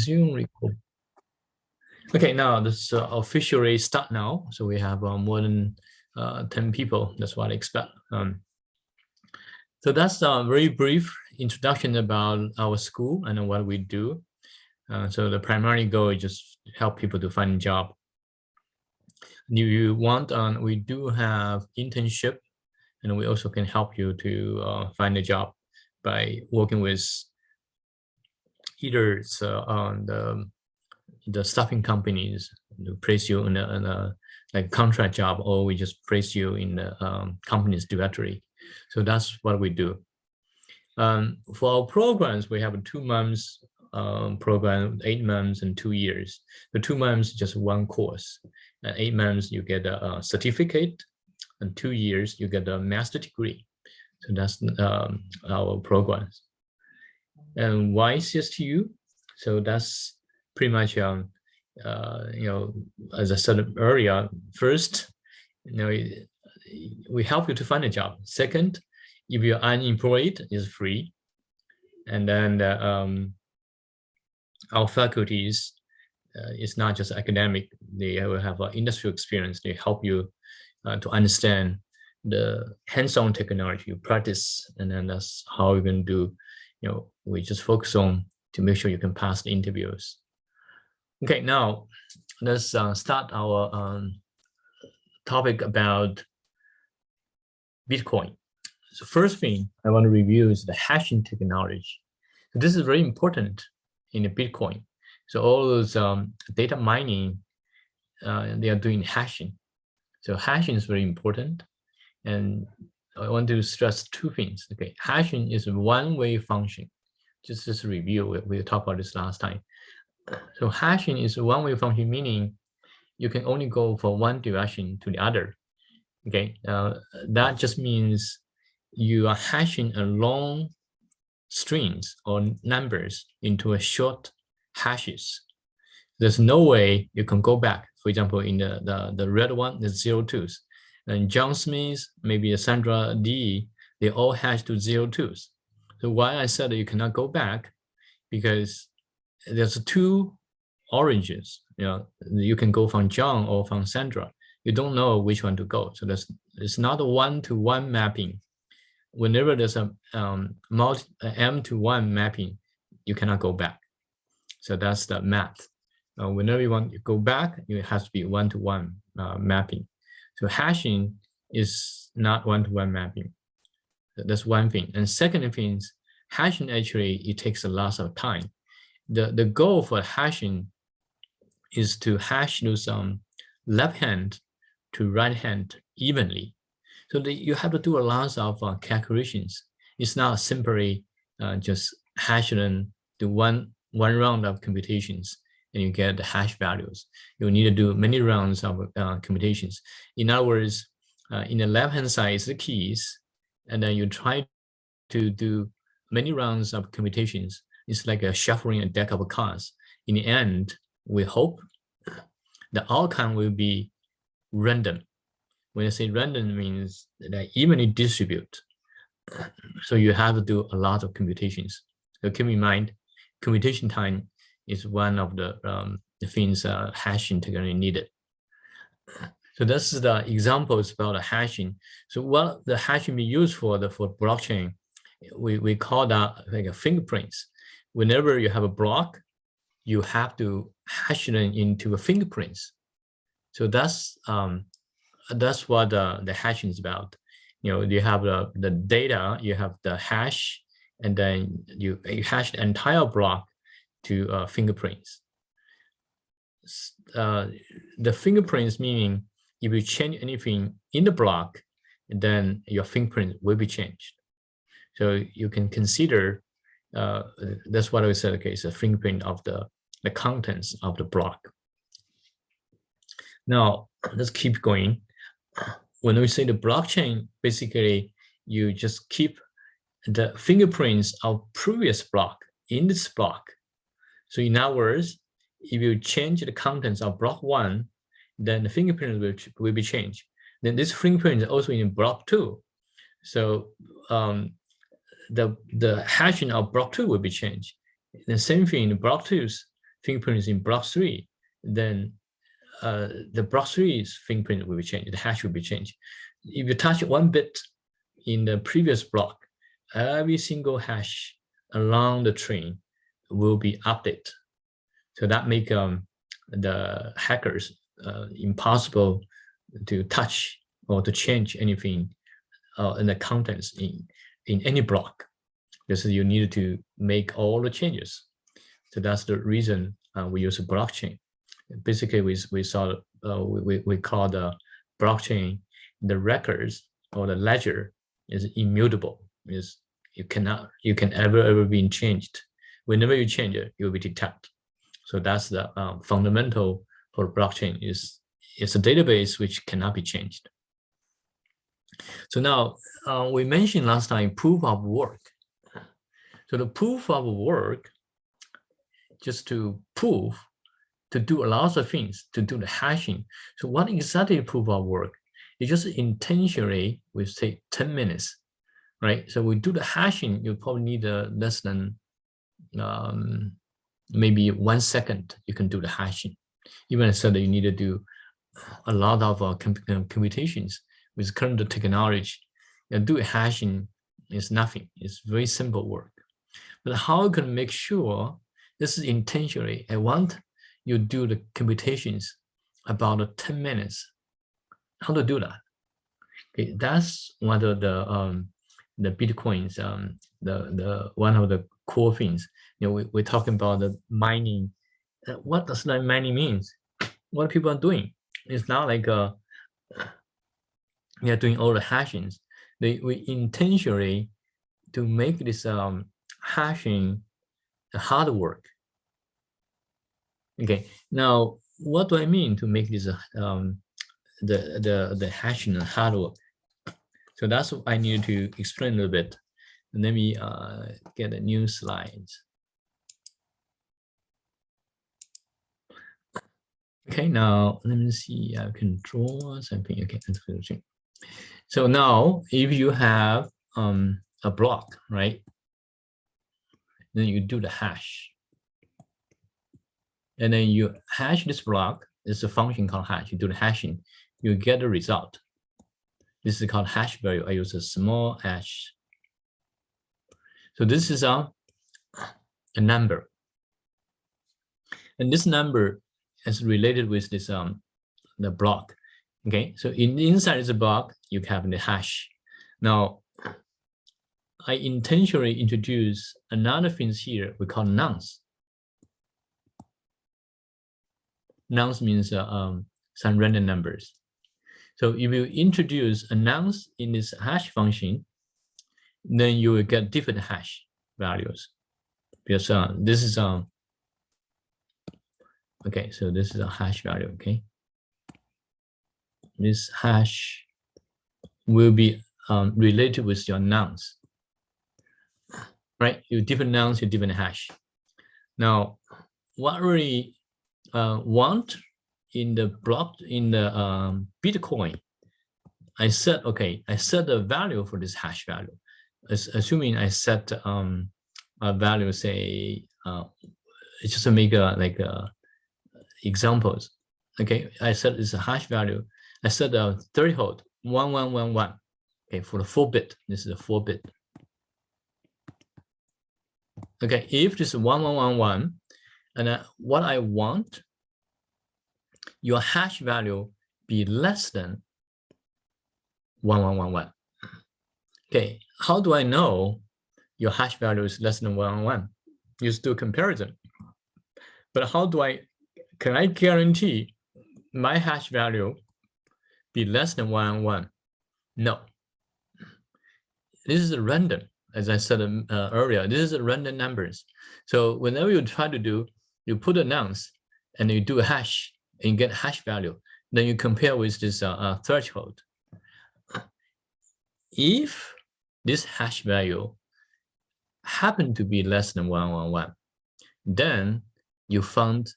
resume record. Okay, now this officially start now. So we have more than 10 people. That's what I expect. So that's a very brief introduction about our school and what we do. So the primary goal is just help people to find a job. If you want, we do have internship, and we also can help you to find a job by working with either it's, the staffing companies to place you in a like contract job, or we just place you in the companies directly. So that's what we do. For our programs, we have a 2 months program, 8 months and 2 years. The 2 months just one course. 8 months you get a certificate, and 2 years you get a master degree. So that's our programs. And why CSTU? So that's pretty much as I said earlier, first, we help you to find a job. Second, if you're unemployed, it's free. And then our faculties, it's not just academic, they will have industrial experience. They help you to understand the hands-on technology you practice, and then that's how you can do, we just focus on to make sure you can pass the interviews. Okay, now let's start our topic about Bitcoin. So first thing I want to review is the hashing technology. So this is very important in the Bitcoin. So all those data mining, they are doing hashing. So hashing is very important. And I want to stress 2 things. Okay, hashing is a one-way function. Just as a review, we talked about this last time. So hashing is a one-way function, meaning you can only go from one direction to the other. Okay, that just means you are hashing a long strings or numbers into a short hashes. There's no way you can go back. For example, in the red one, there's 02s. And John Smith, maybe Sandra D, they all hash to 02s. So why I said that you cannot go back, because there's 2 oranges. You can go from John or from Sandra. You don't know which one to go. So it's not a 1-to-1 mapping. Whenever there's a M-to-1 mapping, you cannot go back. So that's the math. Whenever you want to go back, it has to be 1-to-1 mapping. So hashing is not 1-to-1 mapping. That's one thing. And second thing is, hashing actually, it takes a lot of time. The goal for hashing is to hash those left hand to right hand evenly. So you have to do a lot of calculations. It's not simply just hash them to one round of computations and you get the hash values. You need to do many rounds of computations. In other words, in the left-hand side is the keys, and then you try to do many rounds of computations. It's like a shuffling a deck of cards. In the end, we hope the outcome will be random. When I say random, means that evenly distribute. So you have to do a lot of computations. So keep in mind, computation time is one of the things hashing technology needed. So this is the examples about the hashing. So what the hashing be used for for blockchain, we call that like a fingerprints. Whenever you have a block, you have to hash them into a fingerprints. So that's what the hashing is about. You have the data, you have the hash, and then you hash the entire block to fingerprints. The fingerprints meaning if you change anything in the block, then your fingerprint will be changed. So you can consider that's what I said. Okay, it's a fingerprint of the contents of the block. Now let's keep going. When we say the blockchain, basically you just keep the fingerprints of previous block in this block. So in other words, if you change the contents of block 1, then the fingerprint will be changed. Then this fingerprint is also in block 2. So the hashing of block 2 will be changed. The same thing in block 2s, fingerprint is in block 3, then the block 3's fingerprint will be changed, the hash will be changed. If you touch one bit in the previous block, every single hash along the train will be updated. So that make the hackers impossible to touch or to change anything in the contents in any block, because you need to make all the changes. So that's the reason we use a blockchain. Basically, we call the blockchain, the records or the ledger is immutable. Is you can ever be changed. Whenever you change it, it will be detected. So that's the fundamental for blockchain. It's a database which cannot be changed. So now we mentioned last time proof of work. So the proof of work, just to prove, to do lots of things, to do the hashing. So what exactly proof of work? It's just intentionally, we say 10 minutes, right? So we do the hashing, you probably need less than maybe 1 second, you can do the hashing. Even so that you need to do a lot of computations with current technology. Do hashing is nothing, it's very simple work. But how you can make sure this is intentionally, I want you do the computations about 10 minutes. How to do that? Okay, that's one of the Bitcoins, the one of the core things. We're talking about the mining. What does that mining means? What people are doing? It's not like we are doing all the hashings. We intentionally to make this hashing hard work. Okay, now what do I mean to make this the hashing hard work? So that's what I need to explain a little bit. And let me get a new slides. Okay, now let me see. I can draw something. Okay, that's good. So now, if you have a block, right? Then you do the hash, and then you hash this block. It's a function called hash. You do the hashing, you get the result. This is called hash value. I use a small h. So this is a number, and this number is related with this the block. Okay, so inside this block you have the hash. Now I intentionally introduce another things here we call nonce. Nonce means some random numbers. So if you introduce a nonce in this hash function, then you will get different hash values. Because this is okay, so this is a hash value. Okay, this hash will be related with your nonce, right? You different nonce, you different hash. Now, what really want in the block in the Bitcoin, I said, okay, I set the value for this hash value. Assuming I set a value, say, just to make examples. Okay, I set this hash value. I set a threshold 1111. Okay, for the 4-bit, this is a 4-bit. Okay, if this is 1111, and what I want, your hash value be less than 1111. Okay, how do I know your hash value is less than 111? You do comparison. But how do can I guarantee my hash value be less than 111? No. This is random, as I said earlier. This is random numbers. So whenever you try to do, you put a nonce and you do a hash and you get hash value. Then you compare with this threshold. If this hash value happen to be less than 111, then you found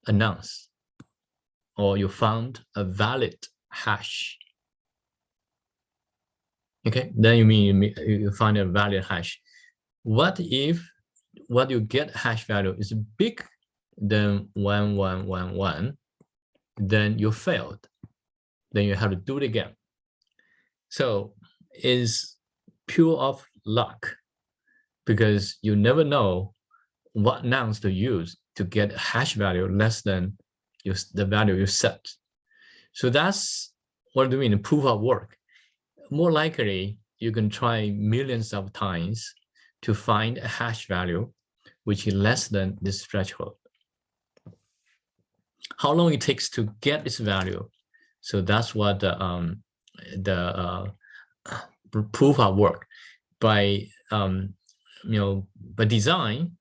a nonce, or you found a valid hash. Okay, then you find a valid hash. What if what you get hash value is big then 1, 1, 1, 1, then you failed. Then you have to do it again. So it's pure of luck, because you never know what nonce to use to get a hash value less than the value you set. So that's what do we mean, proof of work. More likely, you can try millions of times to find a hash value which is less than this threshold. How long it takes to get this value? So that's what the proof of work. By by design,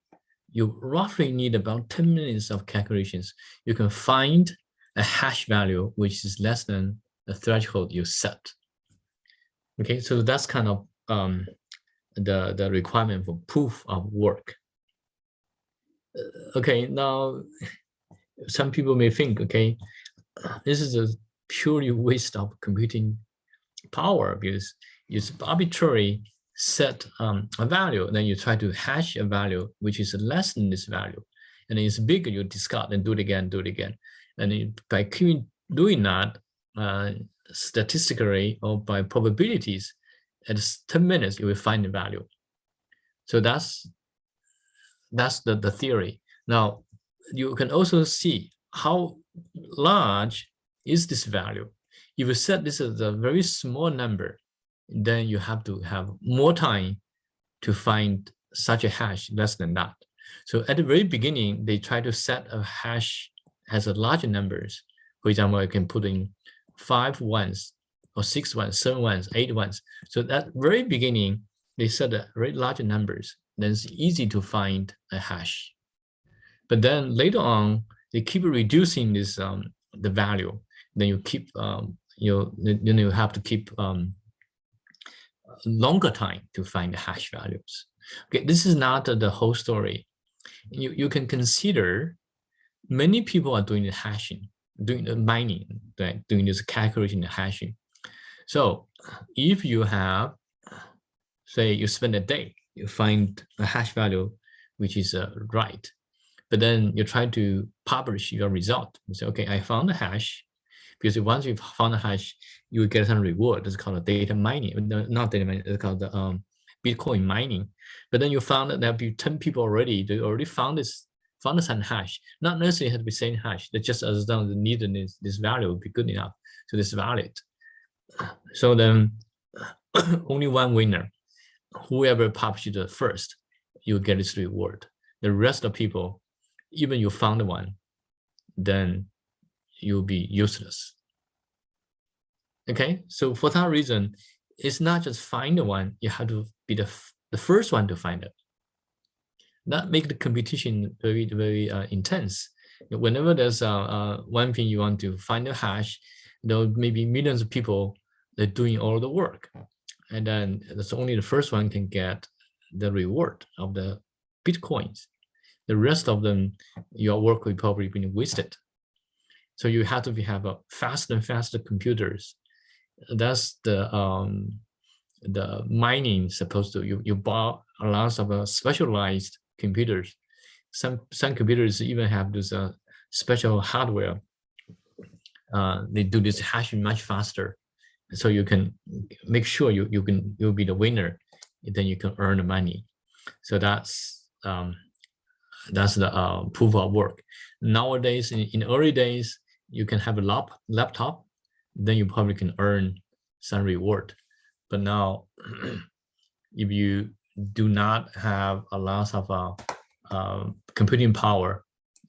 you roughly need about 10 minutes of calculations. You can find a hash value which is less than the threshold you set. Okay, so that's kind of the requirement for proof of work. Okay, now some people may think, okay, this is a purely waste of computing power, because it's arbitrary set a value, then you try to hash a value which is less than this value, and it's bigger, you discard and do it again, and by keeping doing that, statistically or by probabilities, at 10 minutes you will find the value. So that's the theory. Now you can also see how large is this value. If you set this as a very small number, then you have to have more time to find such a hash less than that. So at the very beginning, they try to set a hash as a larger numbers. For example, I can put in 5 ones or 6 ones, 7 ones, 8 ones. So at the very beginning, they set a very large numbers. Then it's easy to find a hash. But then later on, they keep reducing this the value. Then you keep you have to keep longer time to find the hash values. Okay, this is not the whole story. You can consider many people are doing the hashing, doing the mining, right? Doing this calculation and hashing. So if you have, say, you spend a day, you find a hash value which is right, but then you try to publish your result. You say, okay, I found a hash, because once you've found a hash, you will get some reward. It's called data mining. Not data mining, it's called the Bitcoin mining. But then you found that there be 10 people already. They already found the same hash. Not necessarily has to be same hash. They just as long as the need this value will be good enough. So this is valid. So then only one winner. Whoever published it first, you get this reward. The rest of people, even you found one, then you'll be useless. Okay, so for that reason, it's not just find one, you have to be the first one to find it. That make the competition very, very intense. Whenever there's one thing you want to find a hash, there may be millions of people that are doing all the work. And then that's only the first one can get the reward of the Bitcoins. The rest of them, your work will probably be wasted. So you have to have a faster and faster computers. That's the mining supposed to, you buy a lot of specialized computers. Some computers even have this special hardware. They do this hashing much faster, so you can make sure you'll be the winner. Then you can earn the money. So that's the proof of work. Nowadays, in early days, you can have a laptop, then you probably can earn some reward. But now, if you do not have a lot of computing power,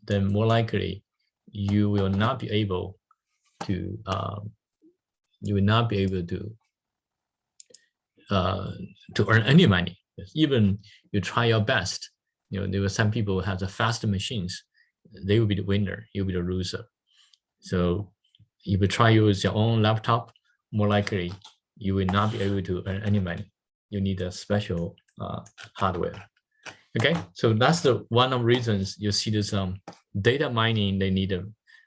then more likely you will not be able to earn any money. Even you try your best, there were some people who have the faster machines, they will be the winner, you'll be the loser. So if you try to use your own laptop, more likely you will not be able to earn any money. You need a special hardware. Okay, so that's one of the reasons you see this data mining. They need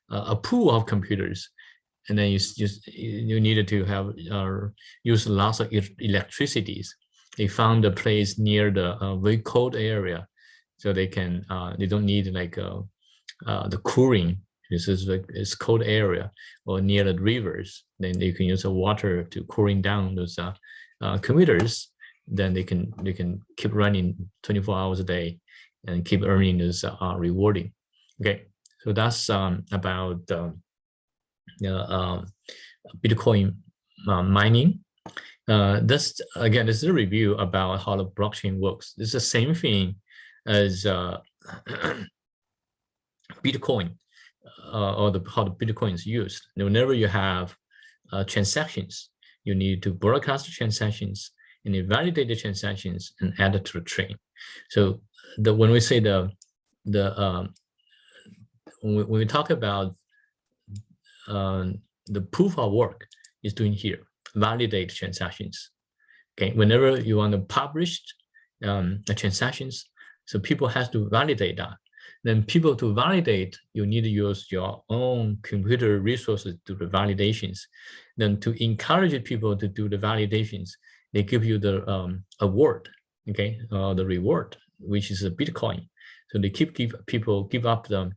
a pool of computers, and then you needed to have use lots of electricities. They found a place near the very cold area, so they don't need like the cooling. This is like it's cold area or near the rivers. Then you can use the water to cooling down those computers. Then they can keep running 24 hours a day and keep earning this rewarding. Okay, so that's about Bitcoin mining. This again, this is a review about how the blockchain works. It's the same thing as Bitcoin or how the Bitcoin is used. Whenever you have transactions, you need to broadcast the transactions and you validate the transactions and add it to the chain. So when we say when we talk about the proof of work is doing here, validate transactions. Okay, whenever you want to publish the transactions, so people have to validate that. Then people to validate, you need to use your own computer resources to do the validations. Then to encourage people to do the validations, they give you the award, okay, the reward, which is a Bitcoin. So they give up the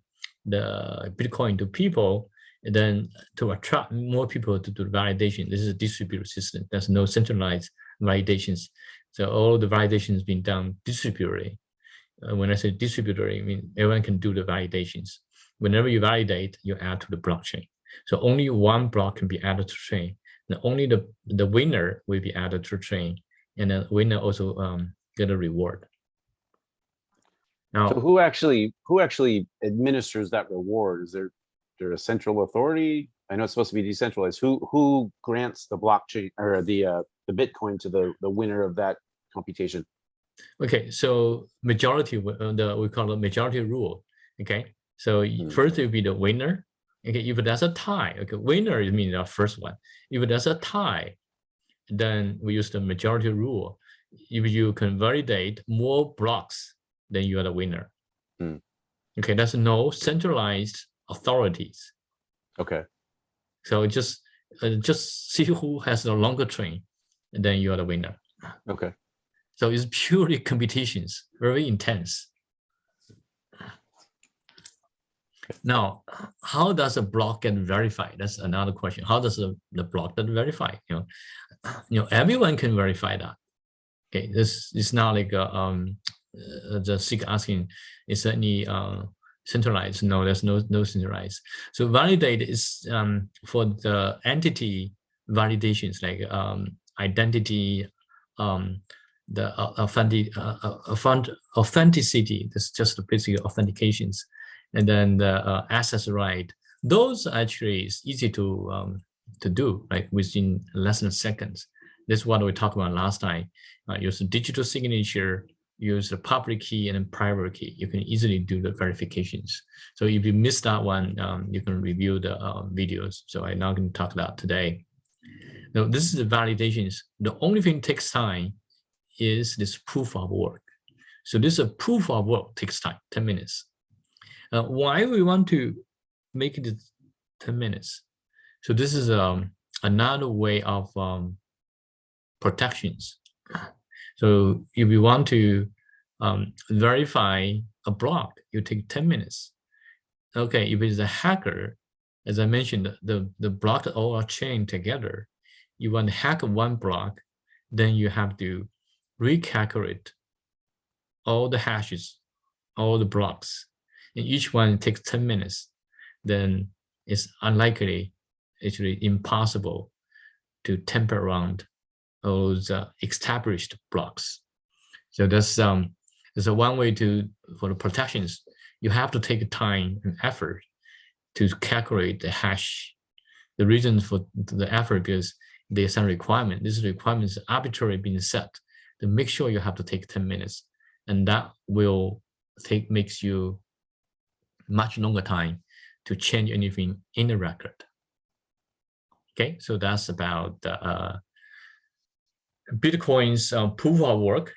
Bitcoin to people, and then to attract more people to do the validation. This is a distributed system. There's no centralized validations. So all the validations being done distributed. When I say distributed, I mean everyone can do the validations. Whenever you validate, you add to the blockchain. So only one block can be added to the chain. And only the winner will be added to the chain, and the winner also get a reward. Now, so who actually administers that reward? Is there a central authority? I know it's supposed to be decentralized. Who grants the blockchain or the Bitcoin to the winner of that computation? Okay, so majority, we call it majority rule. Okay, so first it will be the winner. Okay, if there's a tie, okay, winner means the first one. If there's a tie, then we use the majority rule. If you can validate more blocks, then you are the winner. Okay, there's no centralized authorities. Okay. So just see who has the longer train, and then you are the winner. Okay. So it's purely competitions, very intense. Now, how does a block get verified? That's another question. How does the block get verified? You know, everyone can verify that. Okay, this is not like the SIG asking, is there any centralized? No, there's no centralized. So validate is for the entity validations like identity, the authenticity. That's just the basic authentications, and then the access right. Those actually is easy to do, like within less than seconds. This is what we talked about last time. Use the digital signature, use the public key and then private key. You can easily do the verifications. So if you missed that one, you can review the videos. So I'm not going to talk about today. Now, this is the validations. The only thing takes time is this proof of work. So this proof of work takes time, 10 minutes. Why we want to make it 10 minutes? So this is another way of protections. So if you want to verify a block, you take 10 minutes. Okay, if it's a hacker, as I mentioned, the block all are chained together. You want to hack one block, then you have to recalculate all the hashes, all the blocks, and each one takes 10 minutes. Then it's unlikely, actually impossible to tamper around those established blocks. So that's a one way for the protections. You have to take time and effort to calculate the hash. The reason for the effort because there's some requirement. This requirement is arbitrarily being set to make sure you have to take 10 minutes, and that will makes you much longer time to change anything in the record. Okay, so that's about Bitcoin's proof of work.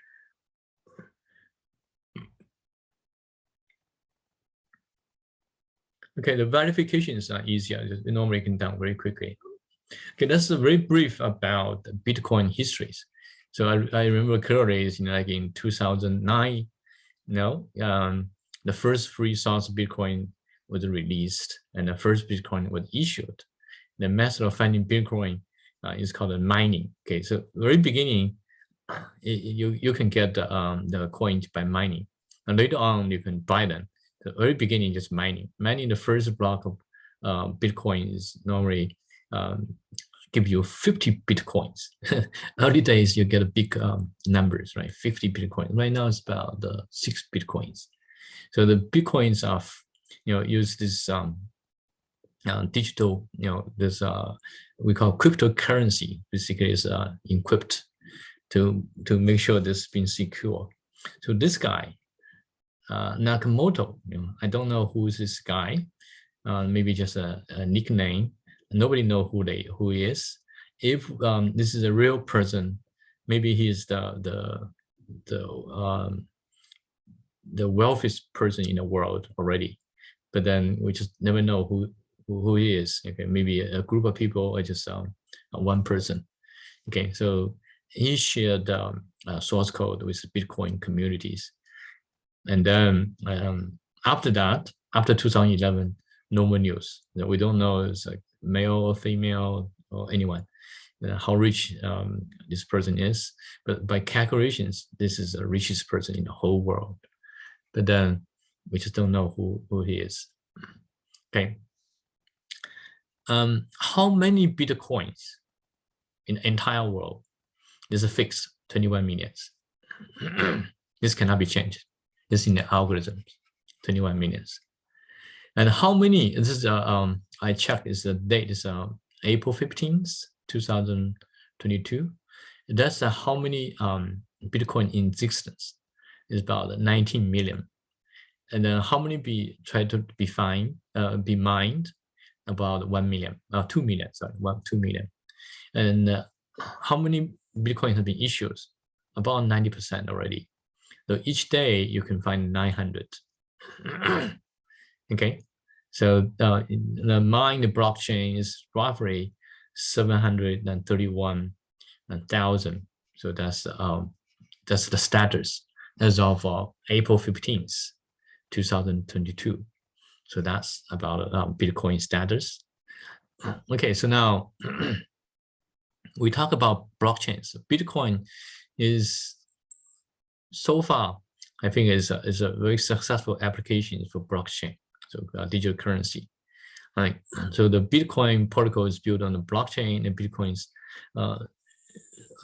Okay, the verifications are easier. It normally can done very quickly. Okay, that's very brief about Bitcoin histories. So I remember clearly, like in 2009, the first free source Bitcoin was released and the first Bitcoin was issued. The method of finding Bitcoin is called mining. Okay, so very beginning, you can get the coins by mining, and later on you can buy them. The very beginning, just mining. Mining the first block of Bitcoin is normally give you 50 Bitcoins. Early days, you get big numbers, right? 50 Bitcoins. Right now, it's about 6 Bitcoins. So the Bitcoins are, use this digital, this we call cryptocurrency. Basically, is encrypted to make sure this has been secure. So this guy, Nakamoto, I don't know who is this guy. Maybe just a nickname. Nobody know who he is. If this is a real person, maybe he is the wealthiest person in the world already. But then we just never know who he is. Okay, maybe a group of people or just one person. Okay, so he shared source code with Bitcoin communities, and then after that, after 2011, no more news. We don't know it's like male or female or anyone, how rich this person is. But by calculations, this is the richest person in the whole world. But then we just don't know who he is. Okay. How many Bitcoins in the entire world? This is fixed, 21 million. This cannot be changed. This is in the algorithms, 21 million. And how many, this is, I checked, is the date is April 15th, 2022. That's how many Bitcoin in existence. Is about 19 million. And then how many try to be mined? About 1 million, 2 million, sorry, 2 million. And how many Bitcoin have been issued? About 90% already. So each day you can find 900. Okay, so the mine, the blockchain is roughly 731,000. So that's the status as of April 15th, 2022. So that's about Bitcoin status. Okay, so now we talk about blockchains. Bitcoin is so far, I think, is a very successful application for blockchain, so digital currency. Right. So the Bitcoin protocol is built on the blockchain, and Bitcoin's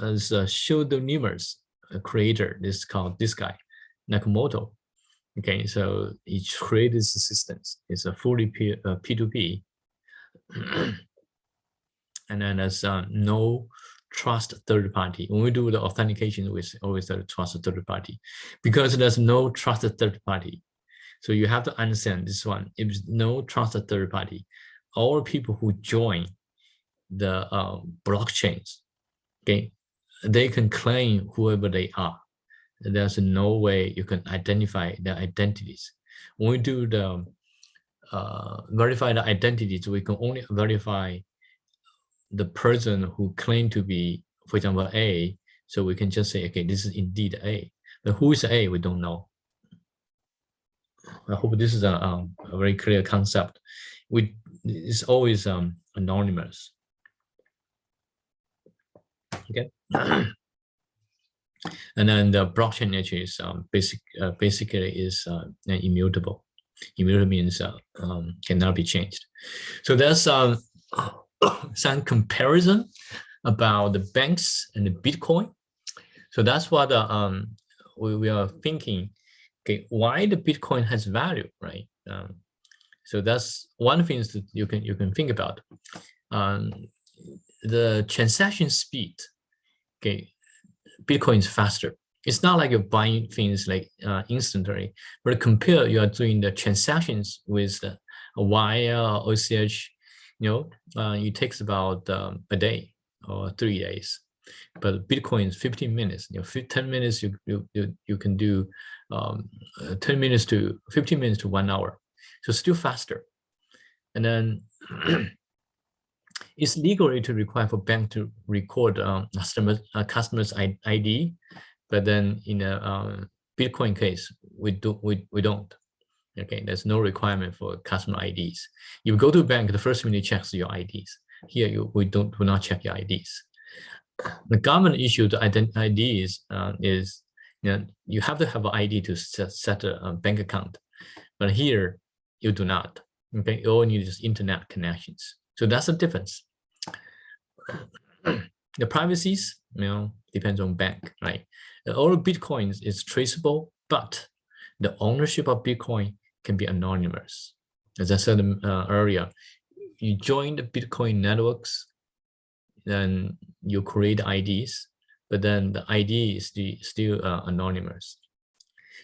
as a pseudonymous creator. This is called this guy, Nakamoto. Okay, so he created this system. It's a fully P2p, and then there's no trust third party. When we do the authentication, we always trust third party, because there's no trusted third party. So you have to understand this one. If there's no trusted third party, all people who join the blockchains, okay, they can claim whoever they are. There's no way you can identify their identities. When we do the verify the identities, we can only verify the person who claimed to be, for example, A. So we can just say, okay, this is indeed A. But who is A? We don't know. I hope this is a very clear concept. It's always anonymous. Okay. And then the blockchain actually is basically is immutable. Immutable means cannot be changed. So there's some comparison about the banks and the Bitcoin. So that's what we are thinking. Okay, why the Bitcoin has value, right? So that's one thing that you can think about. The transaction speed. Okay, Bitcoin is faster. It's not like you're buying things like instantly, but compare you are doing the transactions with a wire or OCH. It takes about a day or 3 days. But Bitcoin is 15 minutes. 10 minutes you can do 10 minutes to 15 minutes to 1 hour. So still faster. And then it's legally to require for bank to record customer's ID, but then in a Bitcoin case we don't. Okay, there's no requirement for customer IDs. You go to a bank, the first thing it checks your IDs. Here, we do not check your IDs. The government issued IDs is, you have to have an ID to set a bank account, but here you do not. Okay, you only need just internet connections. So that's the difference. The privacies, depends on bank, right? All Bitcoins is traceable, but the ownership of Bitcoin can be anonymous. As I said earlier, you join the Bitcoin networks, then you create IDs, but then the ID is still anonymous.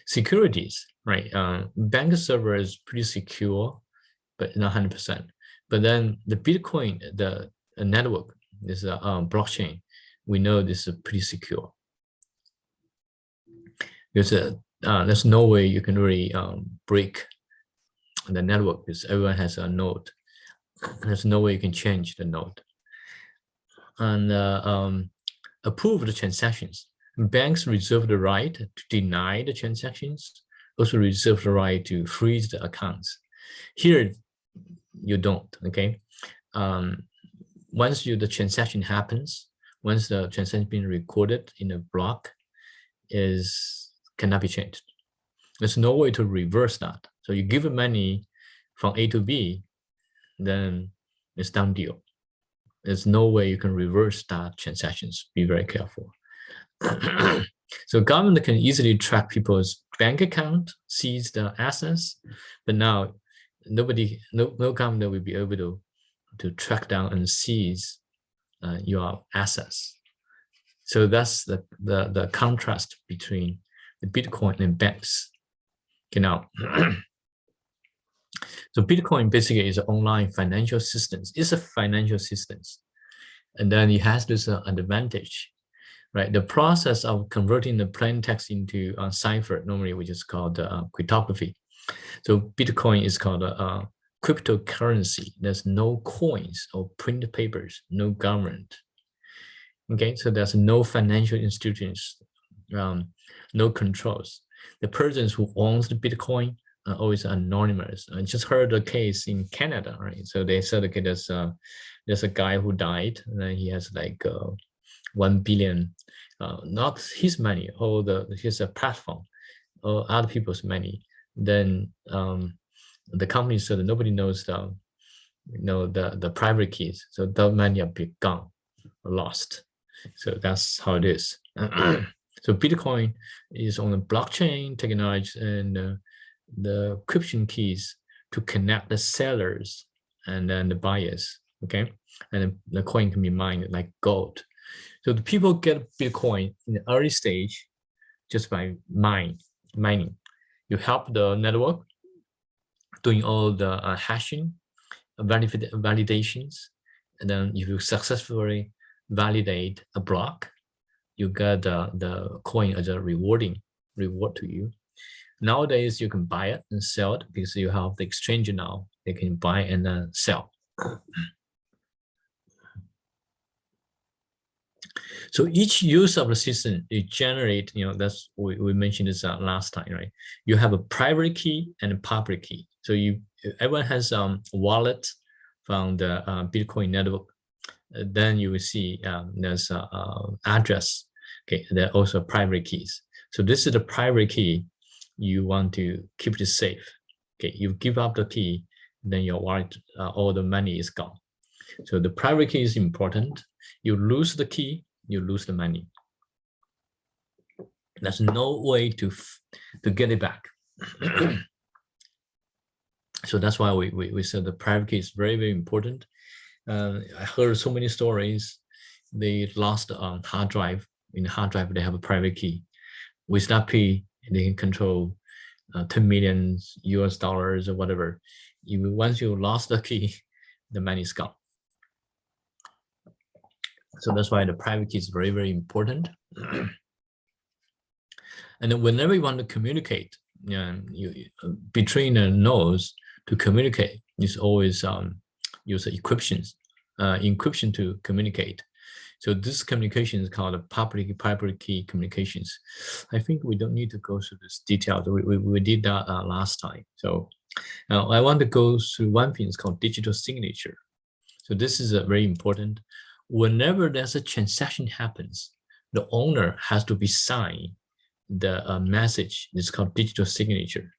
Securities, right? Bank server is pretty secure, but not 100%. But then the Bitcoin, the network, this blockchain, we know this is pretty secure. There's no way you can really break the network because everyone has a node. There's no way you can change the node. And approve the transactions. Banks reserve the right to deny the transactions, also reserve the right to freeze the accounts. Here, you don't, okay? Once the transaction happens, once the transaction being recorded in a block, cannot be changed. There's no way to reverse that. So you give money from A to B, then it's done deal. There's no way you can reverse that transactions. Be very careful. So government can easily track people's bank account, seize the assets, but now no government will be able to track down and seize your assets. So that's the contrast between the Bitcoin and banks. Okay, now, so Bitcoin basically is an online financial system. It's a financial system, and then it has this advantage, right? The process of converting the plain text into cipher, normally which is called cryptography. So Bitcoin is called a cryptocurrency. There's no coins or printed papers, no government. Okay, so there's no financial institutions, no controls. The persons who owns the Bitcoin are always anonymous. I just heard a case in Canada, right? So they said, okay, there's a guy who died, and then he has like 1 billion, not his money, his platform, or other people's money. Then the company said that nobody knows the private keys, so the money are gone, lost. So that's how it is. So Bitcoin is on the blockchain technology and the encryption keys to connect the sellers and then the buyers. Okay, and the coin can be mined like gold. So the people get Bitcoin in the early stage just by mining. You help the network doing all the hashing, validations, and then if you successfully validate a block, you get the coin as a reward to you. Nowadays, you can buy it and sell it because you have the exchange now. They can buy and then sell. So each use of the system, it generate, that's we mentioned this last time, right? You have a private key and a public key. So everyone has wallet from the Bitcoin network. Then you will see there's address. Okay, there are also private keys. So this is the private key. You want to keep it safe. Okay, you give up the key, then your wallet, all the money is gone. So the private key is important. You lose the key, you lose the money. There's no way to get it back. So that's why we said the private key is very, very important. I heard so many stories. They lost a hard drive. In the hard drive, they have a private key. With that key, they can control 10 million US dollars or whatever. Once you lost the key, the money is gone. So that's why the private key is very, very important. And then whenever you want to communicate, between the nodes to communicate, is always use encryption to communicate. So this communication is called a public key communications. I think we don't need to go through this details. We did that last time. So I want to go through one thing. It's called digital signature. So this is very important. Whenever there's a transaction happens, the owner has to be signed the message. It's called digital signature.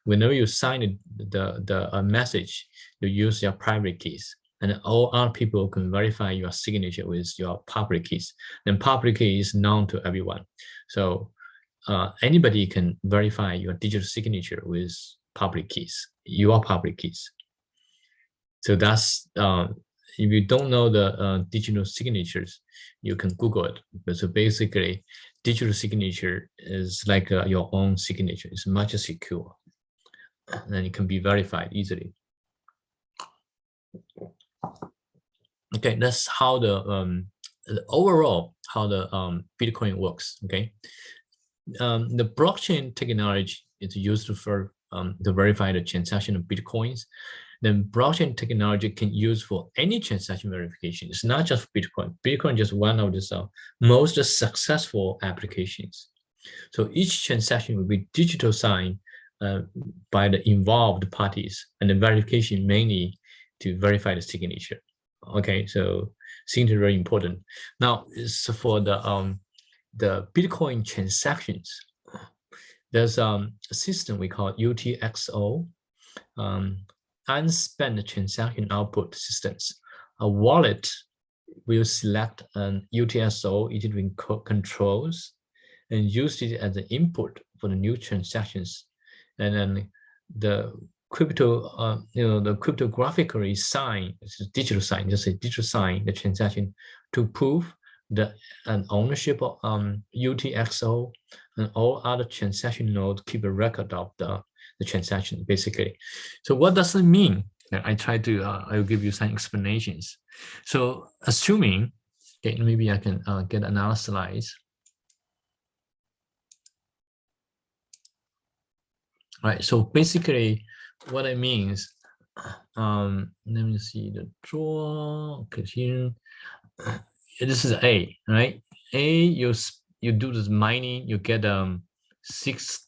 Whenever you sign the message, you use your private keys, and all other people can verify your signature with your public keys. Then public key is known to everyone. So anybody can verify your digital signature with public keys, your public keys. So that's, if you don't know the digital signatures, you can Google it. So basically, digital signature is like your own signature. It's much secure, and it can be verified easily. Okay, that's how the overall how the Bitcoin works. Okay, the blockchain technology is used for to verify the transaction of Bitcoins. Then blockchain technology can use for any transaction verification. It's not just Bitcoin. Bitcoin is just one of the most successful applications. So each transaction will be digital signed by the involved parties, and the verification mainly to verify the signature. Okay, so signature very important. Now, it's for the Bitcoin transactions. There's a system we call UTXO. Unspent transaction output systems. A wallet will select an UTXO between controls and use it as an input for the new transactions. And then the crypto, the cryptographically sign, it's a digital sign, just a digital sign the transaction to prove the ownership of UTXO, and all other transaction nodes keep a record of the transaction, basically. So what does it mean? I try to, I'll give you some explanations. So assuming, okay, maybe I can get another slide. All right, so basically what it means, let me see the draw, okay, here. This is A, right? A, you do this mining, you get 6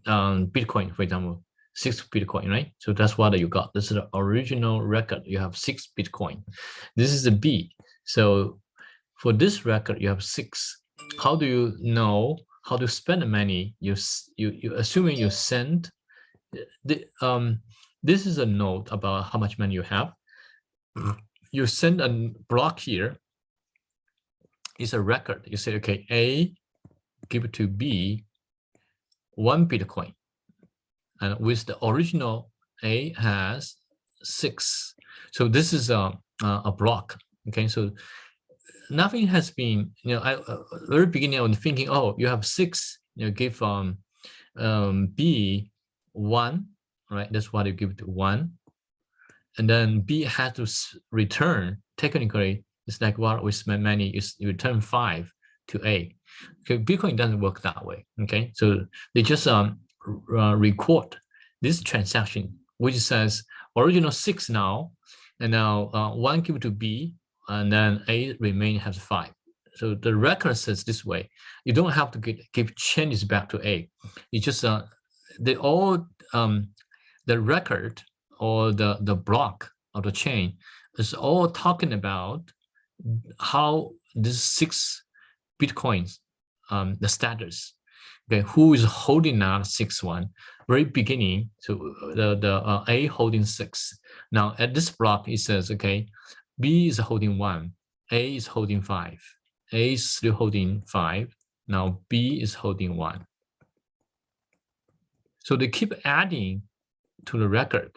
Bitcoin, for example, 6 Bitcoin, right? So that's what you got. This is the original record. You have 6 Bitcoin. This is the B. So for this record, you have 6. How do you know how to spend the money? You assuming you send the this is a note about how much money you have. You send a block here. It's a record. You say, okay, A give it to B 1 Bitcoin, and with the original A has 6. So this is a block. Okay, so nothing has been, very beginning I was thinking, oh, you have 6, give B 1, right? That's what you give to 1, and then B has to return. Technically, it's like what we spend money is you return 5 to A. Okay, Bitcoin doesn't work that way. Okay, so they just record this transaction, which says original 6 now, and now 1 give to B, and then A remain has 5. So the record says this way. You don't have to give changes back to A. You just they all the record or the block of the chain is all talking about how this 6 Bitcoins, the status, okay, who is holding now 6 1, very beginning, so the A holding 6. Now at this block, it says, okay, B is holding 1, A is holding 5, A is still holding 5, now B is holding 1. So they keep adding to the record.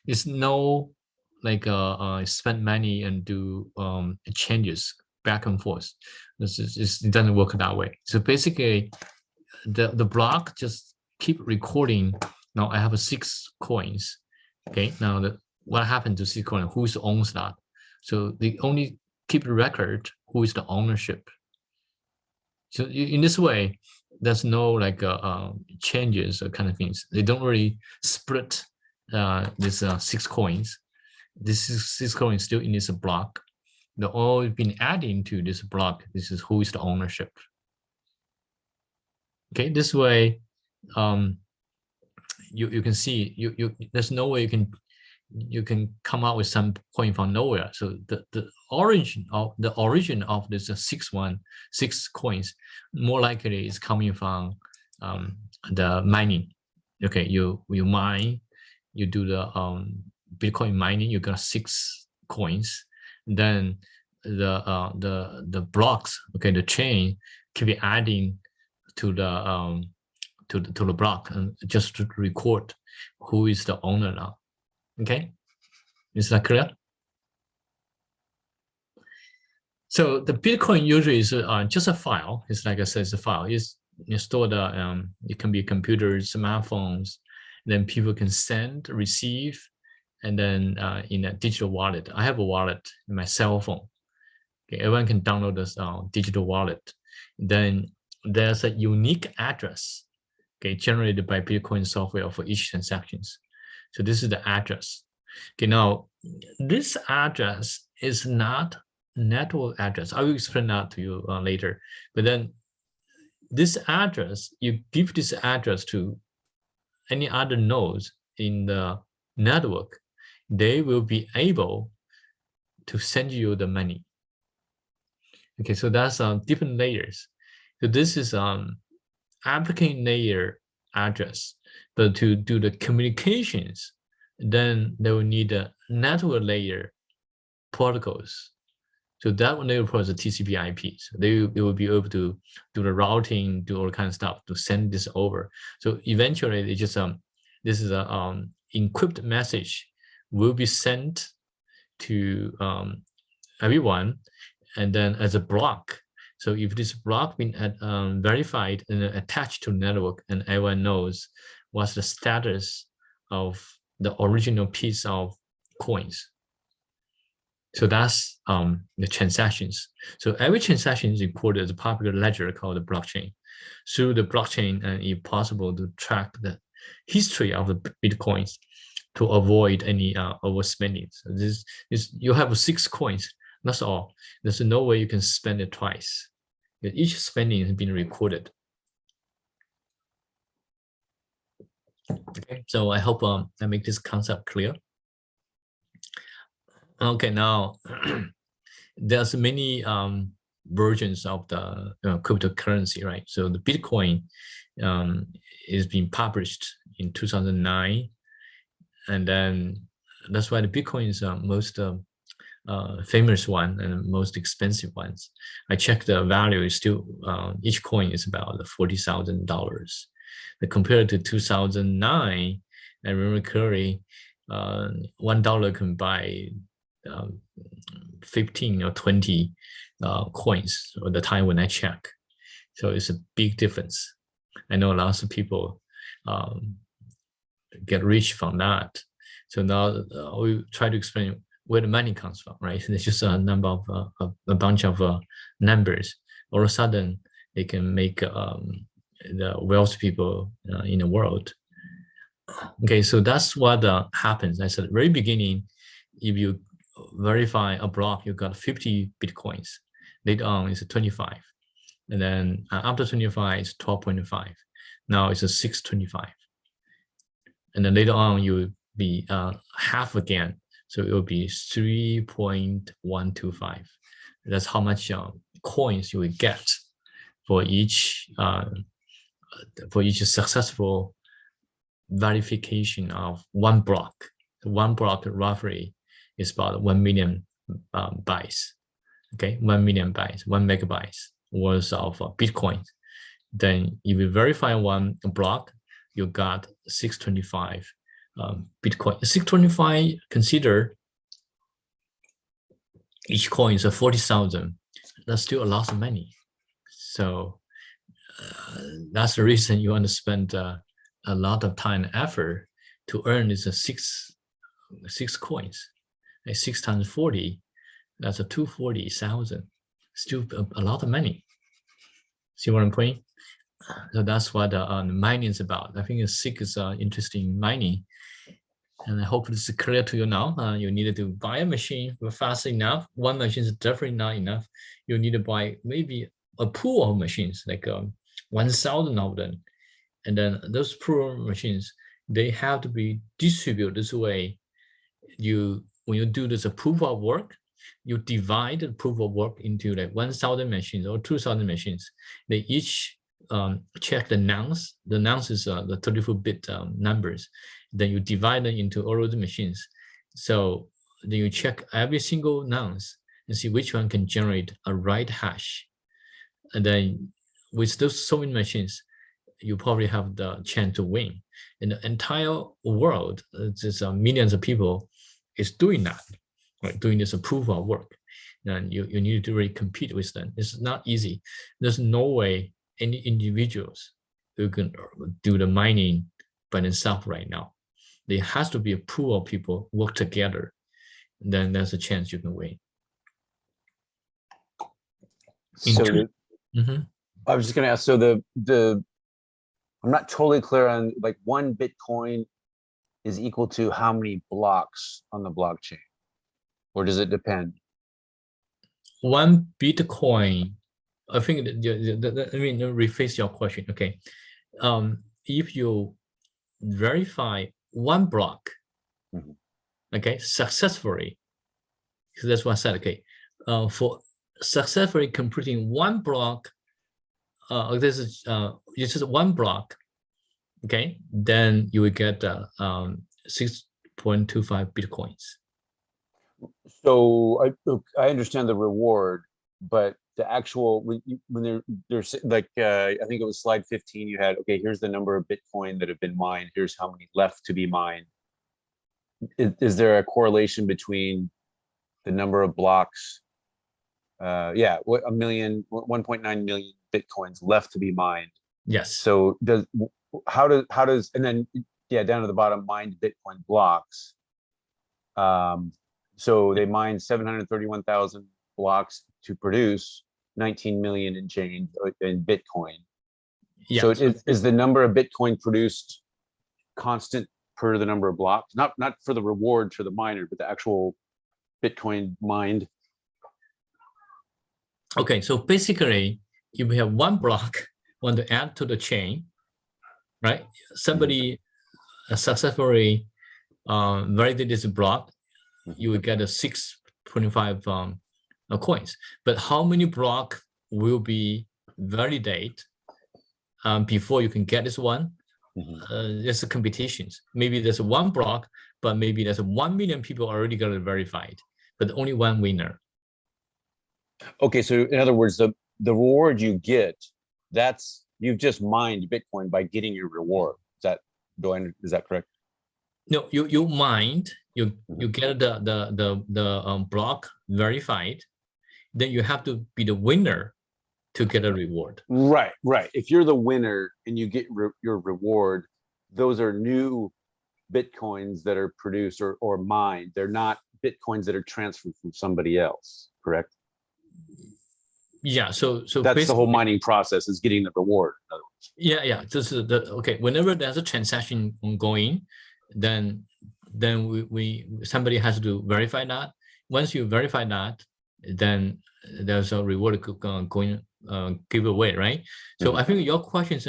It's no like spend money and do changes back and forth. It doesn't work that way. So basically, the block just keep recording. Now I have 6 coins. Okay, now what happened to 6 coins? Who owns that? So they only keep the record who is the ownership. So in this way, there's no like changes or kind of things. They don't really split this 6 coins. This is 6 coins still in this block. the all been adding to this block. This is who is the ownership. Okay, this way, you can see there's no way you can come out with some coin from nowhere. So the origin of this 6 coins more likely is coming from the mining. Okay, you mine, you do the Bitcoin mining, you got 6 coins. Then the blocks, okay, the chain can be adding to the block and just to record who is the owner now. Okay, is that clear? So the Bitcoin usually is just a file. It's like I said, it's a file. It's stored. It can be computers, smartphones. Then people can send, receive, and then in a digital wallet. I have a wallet in my cell phone. Okay, everyone can download this digital wallet. Then there's a unique address, okay, generated by Bitcoin software for each transactions. So this is the address. Okay, now this address is not network address. I will explain that to you later. But then this address, you give this address to any other nodes in the network, they will be able to send you the money. Okay, so that's different layers. So this is application layer address, but to do the communications, then they will need a network layer protocols. So that one layer protocol is a TCP/IP. So they will be able to do the routing, do all kind of stuff to send this over. So eventually, it just this is a encrypted message will be sent to everyone, and then as a block. So if this block been verified and attached to the network, and everyone knows what's the status of the original piece of coins. So that's the transactions. So every transaction is recorded as a public ledger called the blockchain. Through the blockchain, it's possible to track the history of the Bitcoins to avoid any overspending. So this is, you have 6 coins, that's all. There's no way you can spend it twice. Each spending has been recorded. Okay, so I hope I make this concept clear. Okay, now there's many versions of the cryptocurrency, right? So the Bitcoin is being published in 2009, and then that's why the Bitcoin is most famous one and most expensive ones. I checked the value is still each coin is about $40,000. Compared to 2009, I remember clearly, $1 can buy 15 or 20 coins at the time when I check. So it's a big difference. I know lots of people get rich from that. So now we try to explain where the money comes from, right? It's just a number of a bunch of numbers. All of a sudden, they can make the wealthy people in the world. Okay, so that's what happens. I said at the very beginning, if you verify a block, you got 50 Bitcoins. Later on, it's 25. And then after 25, it's 12.5. Now it's a 625. And then later on, you will be half again. So it will be 3.125. That's how much coins you will get for each successful verification of one block. So one block roughly is about 1 million bytes. Okay, 1 million bytes, 1 megabytes worth of Bitcoin. Then if you verify one block, you got 625 Bitcoin. 625, consider each coin is 40,000. That's still a lot of money. So that's the reason you want to spend a lot of time and effort to earn this six coins. 6 times 40, that's a 240,000. Still a lot of money. See what I'm saying? So that's what the mining is about. I think SIG is interesting mining. And I hope this is clear to you now. You needed to buy a machine fast enough. One machine is definitely not enough. You need to buy maybe a pool of machines, like 1,000 of them. And then those pool of machines, they have to be distributed this way. When you do this proof of work, you divide the proof of work into like 1,000 machines or 2,000 machines. They each check the nonce. The nonce is the 34-bit numbers. Then you divide them into all of the machines. So then you check every single nonce and see which one can generate a right hash. And then with those so many machines, you probably have the chance to win. In the entire world, there's millions of people is doing that, right? Doing this proof of work. And you need to really compete with them. It's not easy. There's no way any individuals who can do the mining by themselves right now. There has to be a pool of people work together. Then there's a chance you can win. So I was just going to ask, so I'm not totally clear on, like, one Bitcoin is equal to how many blocks on the blockchain, or does it depend? One Bitcoin, I think let me rephrase your question. Okay, if you verify one block, okay, successfully, because that's what I said. Okay, for successfully completing one block, this is just one block, okay, then you will get 6.25 Bitcoins. So I understand the reward, but the actual, when there's like, I think it was slide 15, you had, okay, here's the number of Bitcoin that have been mined. Here's how many left to be mined. Is there a correlation between the number of blocks? Yeah, 1.9 million Bitcoins left to be mined. Yes. So how does, and then, yeah, down to the bottom, mined Bitcoin blocks. So they mined 731,000 blocks to produce 19 million in change in Bitcoin. Yeah. So is the number of Bitcoin produced constant per the number of blocks? Not for the reward to the miner, but the actual Bitcoin mined. Okay, so basically, if we have one block want to add to the chain, right? Somebody successfully validated this block, you will get a 6.25 coins. But how many blocks will be validated before you can get this one? There's competitions. Maybe there's one block, but maybe there's 1 million people already got it verified, but only one winner. Okay, so in other words, the reward you get, that's, you've just mined Bitcoin by getting your reward. Is that correct? No, you mined, you get the block verified, then you have to be the winner to get a reward. Right. If you're the winner and you get your reward, those are new Bitcoins that are produced or mined. They're not Bitcoins that are transferred from somebody else, correct? Yeah, so that's the whole mining process, is getting the reward, in other words. Yeah. This is okay. Whenever there's a transaction ongoing, then somebody has to verify that. Once you verify that, then there's a reward going giveaway, right? So I think your question is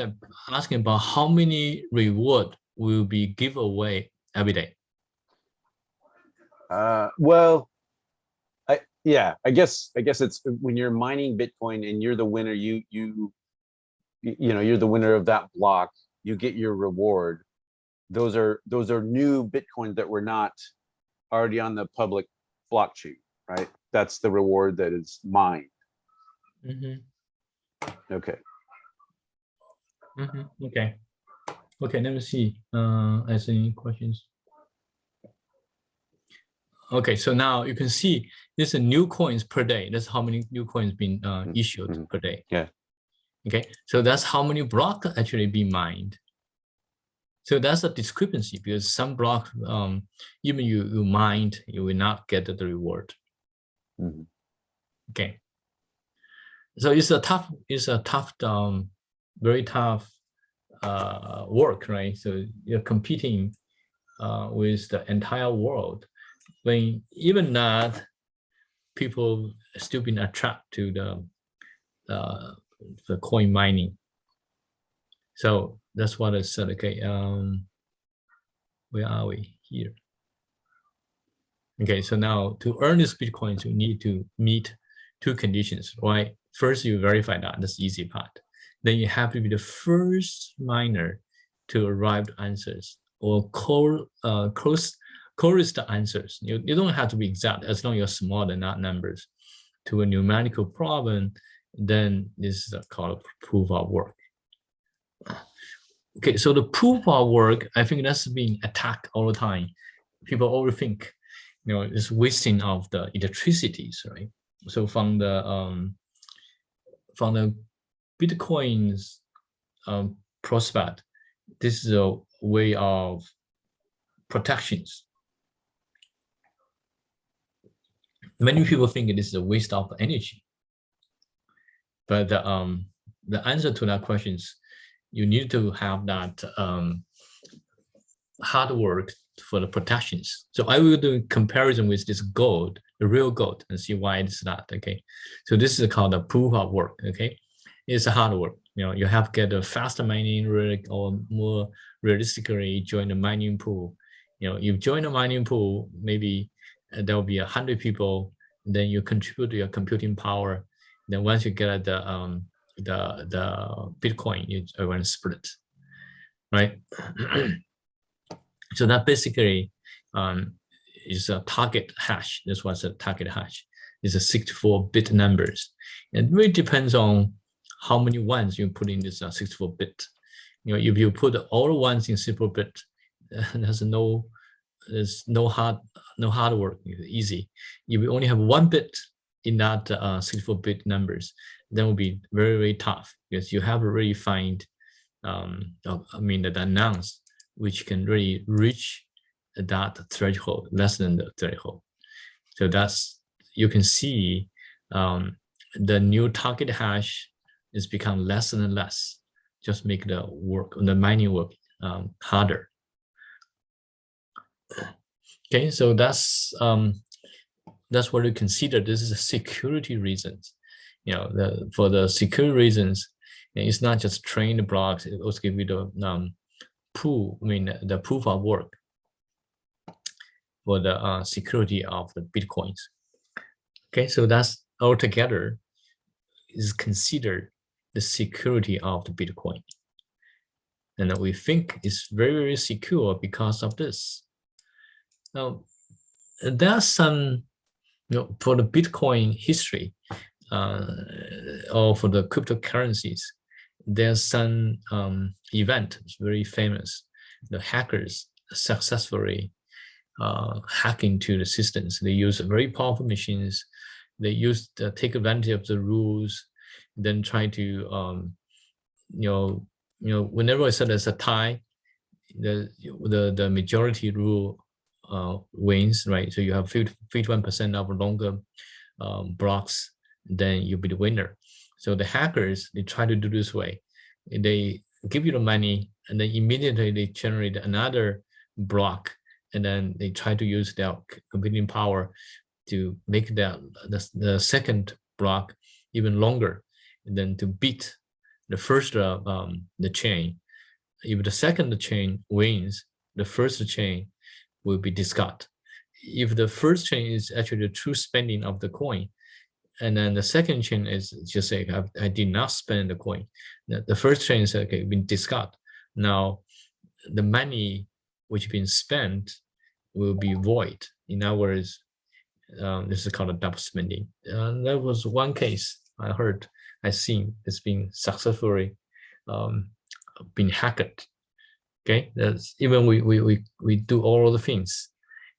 asking about how many reward will be giveaway every day. Well, I guess it's when you're mining Bitcoin and you're the winner, you're the winner of that block, you get your reward. Those are new Bitcoins that were not already on the public blockchain, right? That's the reward that is mined. Okay. Okay, let me see. Is there any questions? Okay, so now you can see there's a new coins per day. That's how many new coins being issued per day. Yeah. Okay, so that's how many blocks actually be mined. So that's a discrepancy, because some blocks, even you mined, you will not get the reward. Okay. So it's a tough, very tough work, right? So you're competing with the entire world, when even that people still been attracted to the coin mining. So that's what I said. Okay, where are we here? Okay, so now to earn these Bitcoins, you need to meet two conditions, right? First, you verify that, that's the easy part. Then you have to be the first miner to arrive to answers or closest answers. You don't have to be exact as long as you're smaller than that numbers to a numerical problem. Then this is called proof of work. Okay, so the proof of work, I think that's being attacked all the time. People always think, it's wasting of the electricities, right? So from the Bitcoin's prospect, this is a way of protections. Many people think this is a waste of energy, but the answer to that question is you need to have that hard work for the protections. So I will do a comparison with this gold, the real gold, and see why it's that. Okay, so this is called the proof of work. Okay, it's a hard work. You have to get a faster mining rig or more realistically join the mining pool. You join a mining pool, maybe there will be 100 people. Then you contribute to your computing power. Then once you get the Bitcoin, you are going to split, right? So that basically is a target hash. This was a target hash. It's a 64-bit numbers. It really depends on how many ones you put in this 64-bit. If you put all the ones in 64-bit, there's no hard work. It's easy. If you only have 1 bit in that 64-bit numbers, then will be very, very tough because you have to really find the announce which can really reach that threshold, less than the threshold. So that's, you can see the new target hash is become less and less, just make the work, the mining work harder. Okay, so that's what you consider. This is a security reasons. For the security reasons, it's not just train the blocks, it also give you the the proof of work for the security of the Bitcoins. Okay, so that's altogether is considered the security of the Bitcoin. And we think it's very, very secure because of this. Now, there's some, for the Bitcoin history, or for the cryptocurrencies, there's some event, it's very famous. The hackers successfully hack into the systems. They use very powerful machines. They take advantage of the rules, then try to, whenever I said there's a tie, the majority rule wins, right? So you have 51% of longer blocks, then you'll be the winner. So the hackers, they try to do this way. They give you the money and then immediately they generate another block, and then they try to use their computing power to make the second block even longer, and then to beat the first the chain. If the second chain wins, the first chain will be discarded. If the first chain is actually the true spending of the coin, and then the second chain is just say, I did not spend the coin. The first chain is, okay, been discarded. Now, the money which been spent will be void. In other words, this is called a double spending. That was one case I seen it's been successfully been hacked. Okay, that's even we do all of the things.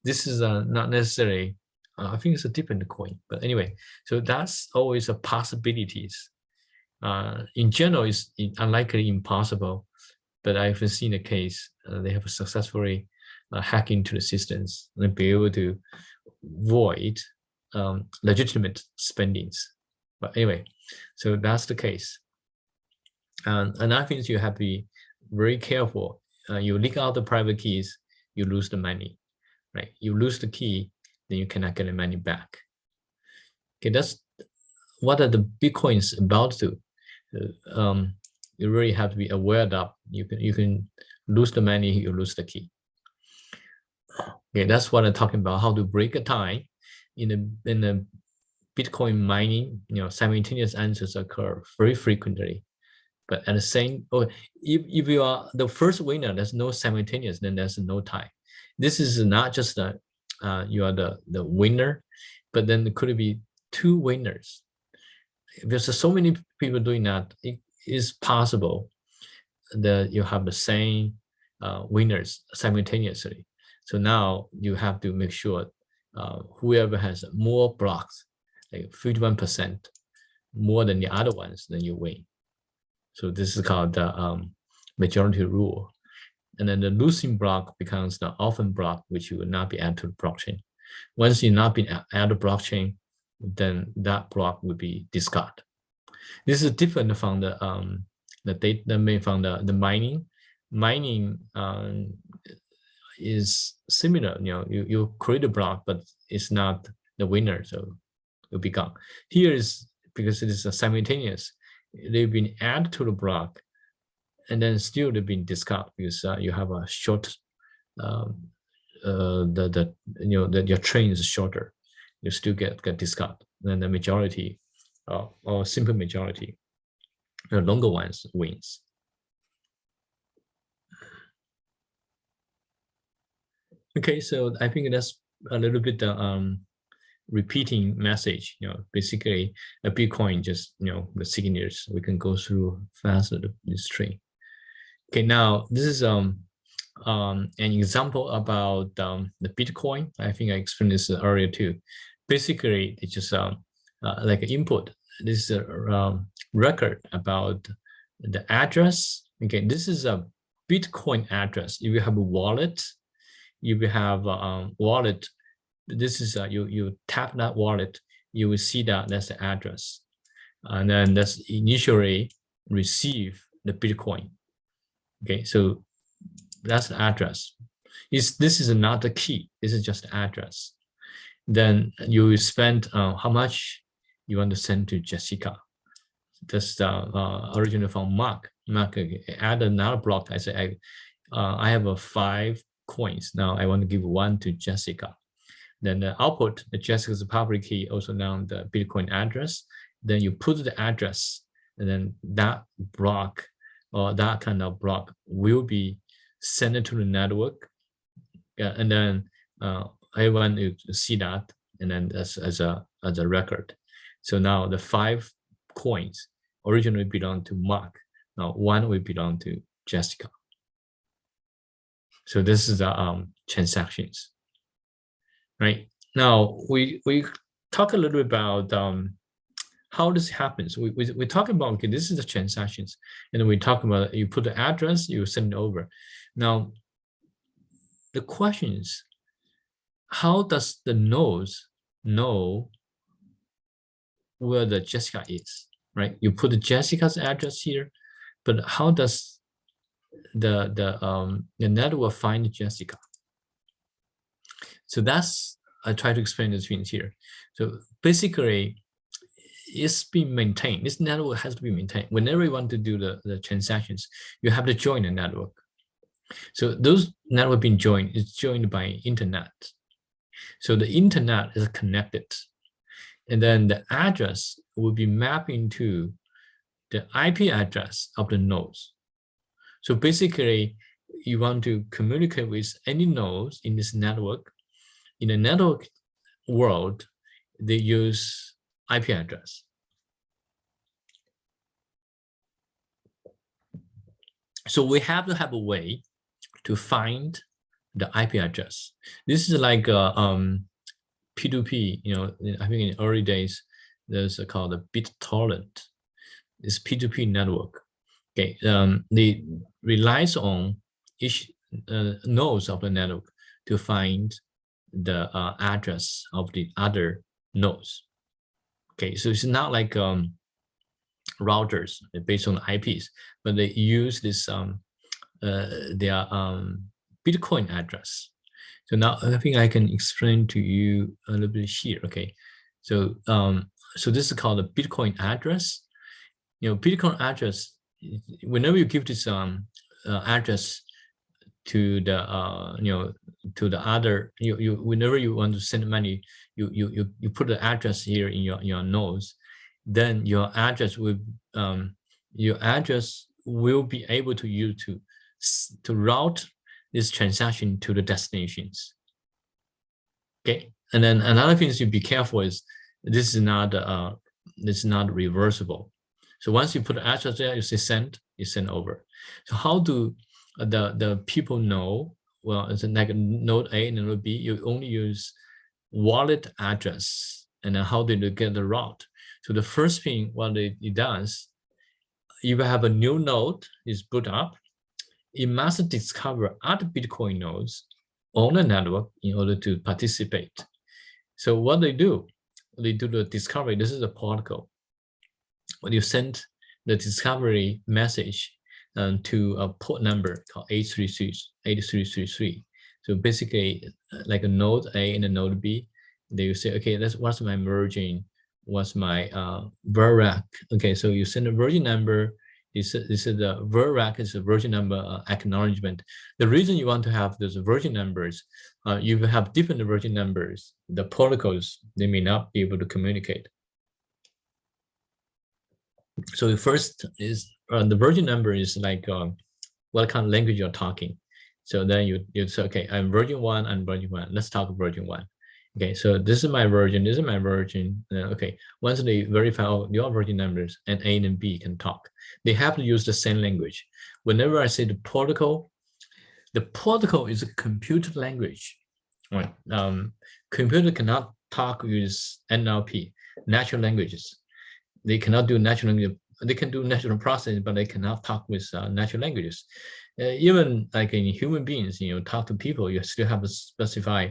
This is not necessarily. I think it's a different coin, but anyway, so that's always a possibilities. In general, it's unlikely impossible, but I've seen a case they have successfully hack into the systems and be able to void legitimate spendings. But anyway, so that's the case. And I think you have to be very careful. You leak out the private keys, you lose the money, right? You lose the key, then you cannot get the money back. Okay, that's what are the Bitcoins about to. You really have to be aware that you can lose the money, you lose the key. Okay, that's what I'm talking about. How to break a tie in the Bitcoin mining. Simultaneous answers occur very frequently, but at the same, if you are the first winner, there's no simultaneous, then there's no tie. This is not just that you are the winner, but then it could be two winners. There's so many people doing that. It is possible that you have the same winners simultaneously. So now you have to make sure whoever has more blocks, like 51% more than the other ones, then you win. So this is called the majority rule. And then the losing block becomes the orphan block, which will not be added to the blockchain. Once you're not being added to the blockchain, then that block will be discarded. This is different from the data from the mining. Mining is similar. You create a block, but it's not the winner, so it'll be gone. Here is because it is a simultaneous. They've been added to the block, and then still they've been discarded because you have a short. Your train is shorter. You still get discarded. Then the majority, or simple majority, the longer ones wins. Okay, so I think that's a little bit repeating message. Basically a Bitcoin just with signatures. We can go through faster this tree. Okay, now this is an example about the Bitcoin. I think I explained this earlier too. Basically, it's just like an input. This is a record about the address. Okay, this is a Bitcoin address. If you have a wallet, if you have a wallet, this is you tap that wallet, you will see that that's the address, and then that's initially receive the Bitcoin. Okay, so that's the address. This is not the key. This is just the address. Then you spend how much you want to send to Jessica. That's the original from Mark. Mark add another block. I say I have 5 coins. Now I want to give 1 to Jessica. Then the output, the Jessica's public key, also known the Bitcoin address. Then you put the address, and then that block or that kind of block will be sent to the network. And then everyone will see that, and then as a record. So now the 5 coins originally belong to Mark. Now 1 will belong to Jessica. So this is the transactions. Right now, we talk a little bit about how this happens. We talk about, okay, this is the transactions, and then we talk about you put the address, you send it over. Now, the question is, how does the nodes know where the Jessica is? Right, you put the Jessica's address here, but how does the network find Jessica? So that's, I try to explain the things here. So basically, it's being maintained. This network has to be maintained. Whenever you want to do the transactions, you have to join the network. So those network being joined is joined by internet. So the internet is connected. And then the address will be mapping to the IP address of the nodes. So basically, you want to communicate with any nodes in this network. In the network world, they use IP address. So we have to have a way to find the IP address. This is like P2p, I think in early days, there's called a BitTorrent. It's P2p network. Okay, they relies on each nodes of the network to find the address of the other nodes. Okay, so it's not like routers based on IPs, but they use this their Bitcoin address. So now I think I can explain to you a little bit here. Okay, so so this is called a Bitcoin address. Bitcoin address. Whenever you give this address to the to the other, whenever you want to send money, you put the address here in your nodes, then your address will be able to use to route this transaction to the destinations. Okay, and then another thing to be careful is this is not reversible. So once you put the address there, you say send, you send over. So how do the people know? Well, it's like node A and node B. You only use wallet address, and then how did you get the route? So the first thing what it does, if you have a new node is boot up, it must discover other Bitcoin nodes on the network in order to participate. So what they do the discovery. This is a protocol. When you send the discovery message to a port number called 8333. So basically, like a node A and a node B, they will say, okay, what's my merging, what's my VRAC. Okay, so you send a version number. This is the VRAC is a version number acknowledgement. The reason you want to have those version numbers, you have different version numbers. The protocols, they may not be able to communicate. So the first is the version number is like what kind of language you're talking. So then you say, okay, I'm version 1, I'm version 1. Let's talk version 1. Okay, so this is my version, this is my version. Okay, once they verify your version numbers and A and B can talk, they have to use the same language. Whenever I say the protocol is a computer language. Right? Computer cannot talk with NLP, natural languages. They cannot do natural language. They can do natural processing, but they cannot talk with natural languages. Even like in human beings, talk to people, you still have to specify.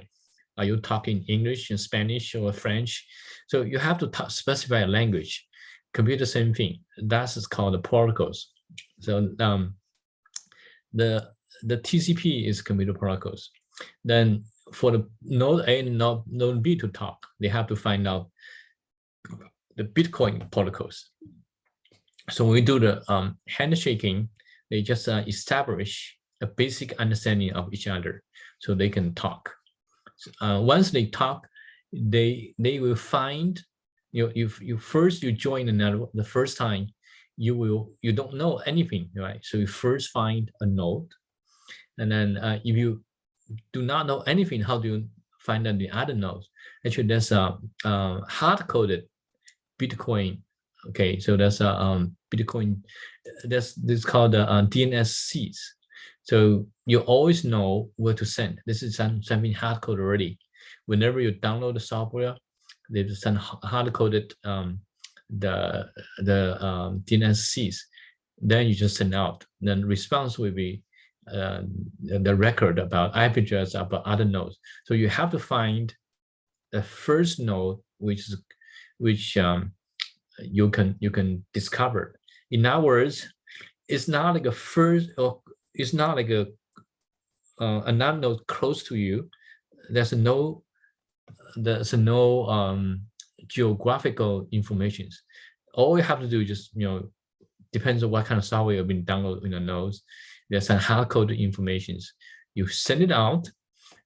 Are you talking English and Spanish or French? So you have to specify a language. Computer, same thing. That's called the protocols. So the TCP is computer protocols. Then for the node A and node B to talk, they have to find out the Bitcoin protocols. So when we do the handshaking, they just establish a basic understanding of each other so they can talk. Once they talk, they will find you join the network the first time, you don't know anything, right? So you first find a node, and then if you do not know anything, how do you find out the other nodes? Actually, there's a hard-coded Bitcoin. Okay, so that's a Bitcoin. This is called DNSCs. So you always know where to send. This is something hard-coded already. Whenever you download the software, they've sent hard-coded the DNSCs. Then you just send out. Then response will be the record about IP address about other nodes. So you have to find the first node which you can discover. In other words, it's not like a first, or it's not like another node close to you. There's no geographical information. All you have to do is just depends on what kind of software you've been downloading in the nodes. There's some hard-coded information. You send it out,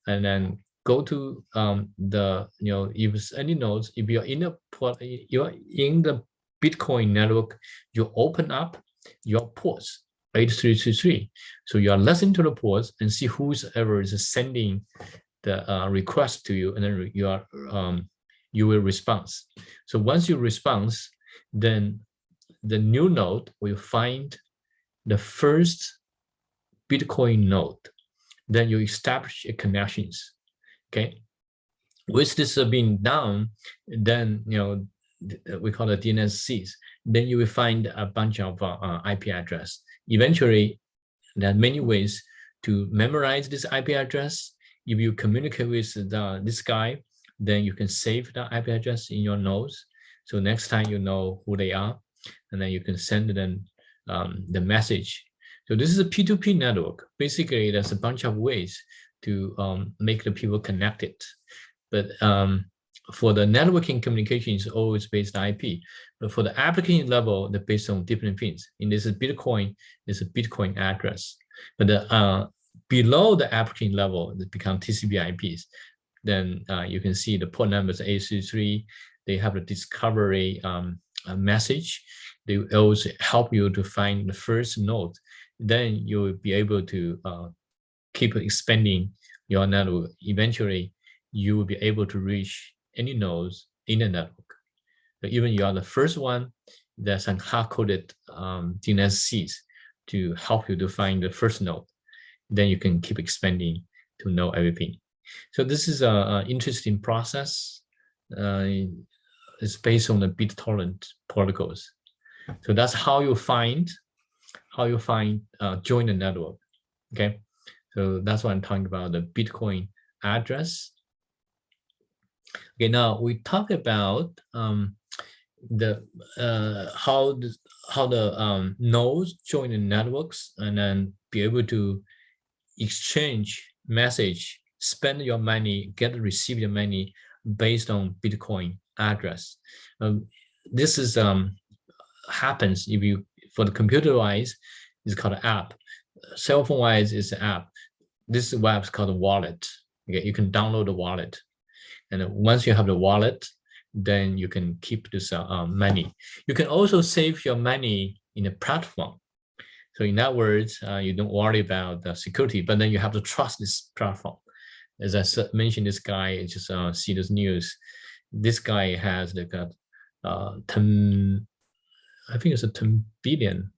and then go to if it's any nodes. If you're in the Bitcoin network, you open up your ports 8333. So you are listening to the ports and see who's ever is sending the request to you, and then you will respond. So once you respond, then the new node will find the first Bitcoin node. Then you establish connections. Okay, with this being done, then we call it DNSCs. Then you will find a bunch of IP address. Eventually, there are many ways to memorize this IP address. If you communicate with this guy, then you can save the IP address in your nodes. So next time you know who they are, and then you can send them the message. So this is a P2p network. Basically, there's a bunch of ways to make the people connected. But for the networking communication, it's always based on IP. But for the application level, they're based on different things. In this Bitcoin, is a Bitcoin address. But below the application level, it becomes TCP IPs. Then you can see the port numbers 833. They have the discovery message. They also help you to find the first node. Then you will be able to keep expanding your network. Eventually, you will be able to reach any nodes in the network. So even you are the first one, there's some hard-coded DNS to help you to find the first node. Then you can keep expanding to know everything. So this is an interesting process. It's based on the BitTorrent protocols. So that's how you find join the network. Okay, so that's what I'm talking about, the Bitcoin address. Okay, now we talk about the how the nodes join the networks and then be able to exchange message, spend your money, receive your money based on Bitcoin address. This is happens if you, for the computer wise, it's called an app. Cell phone wise is an app. This web is called a wallet. Okay, you can download the wallet, and once you have the wallet, then you can keep this money. You can also save your money in a platform. So in that words, you don't worry about the security, but then you have to trust this platform. As I mentioned, this guy, just see this news. This guy has like a 10, I think it's a 10 billion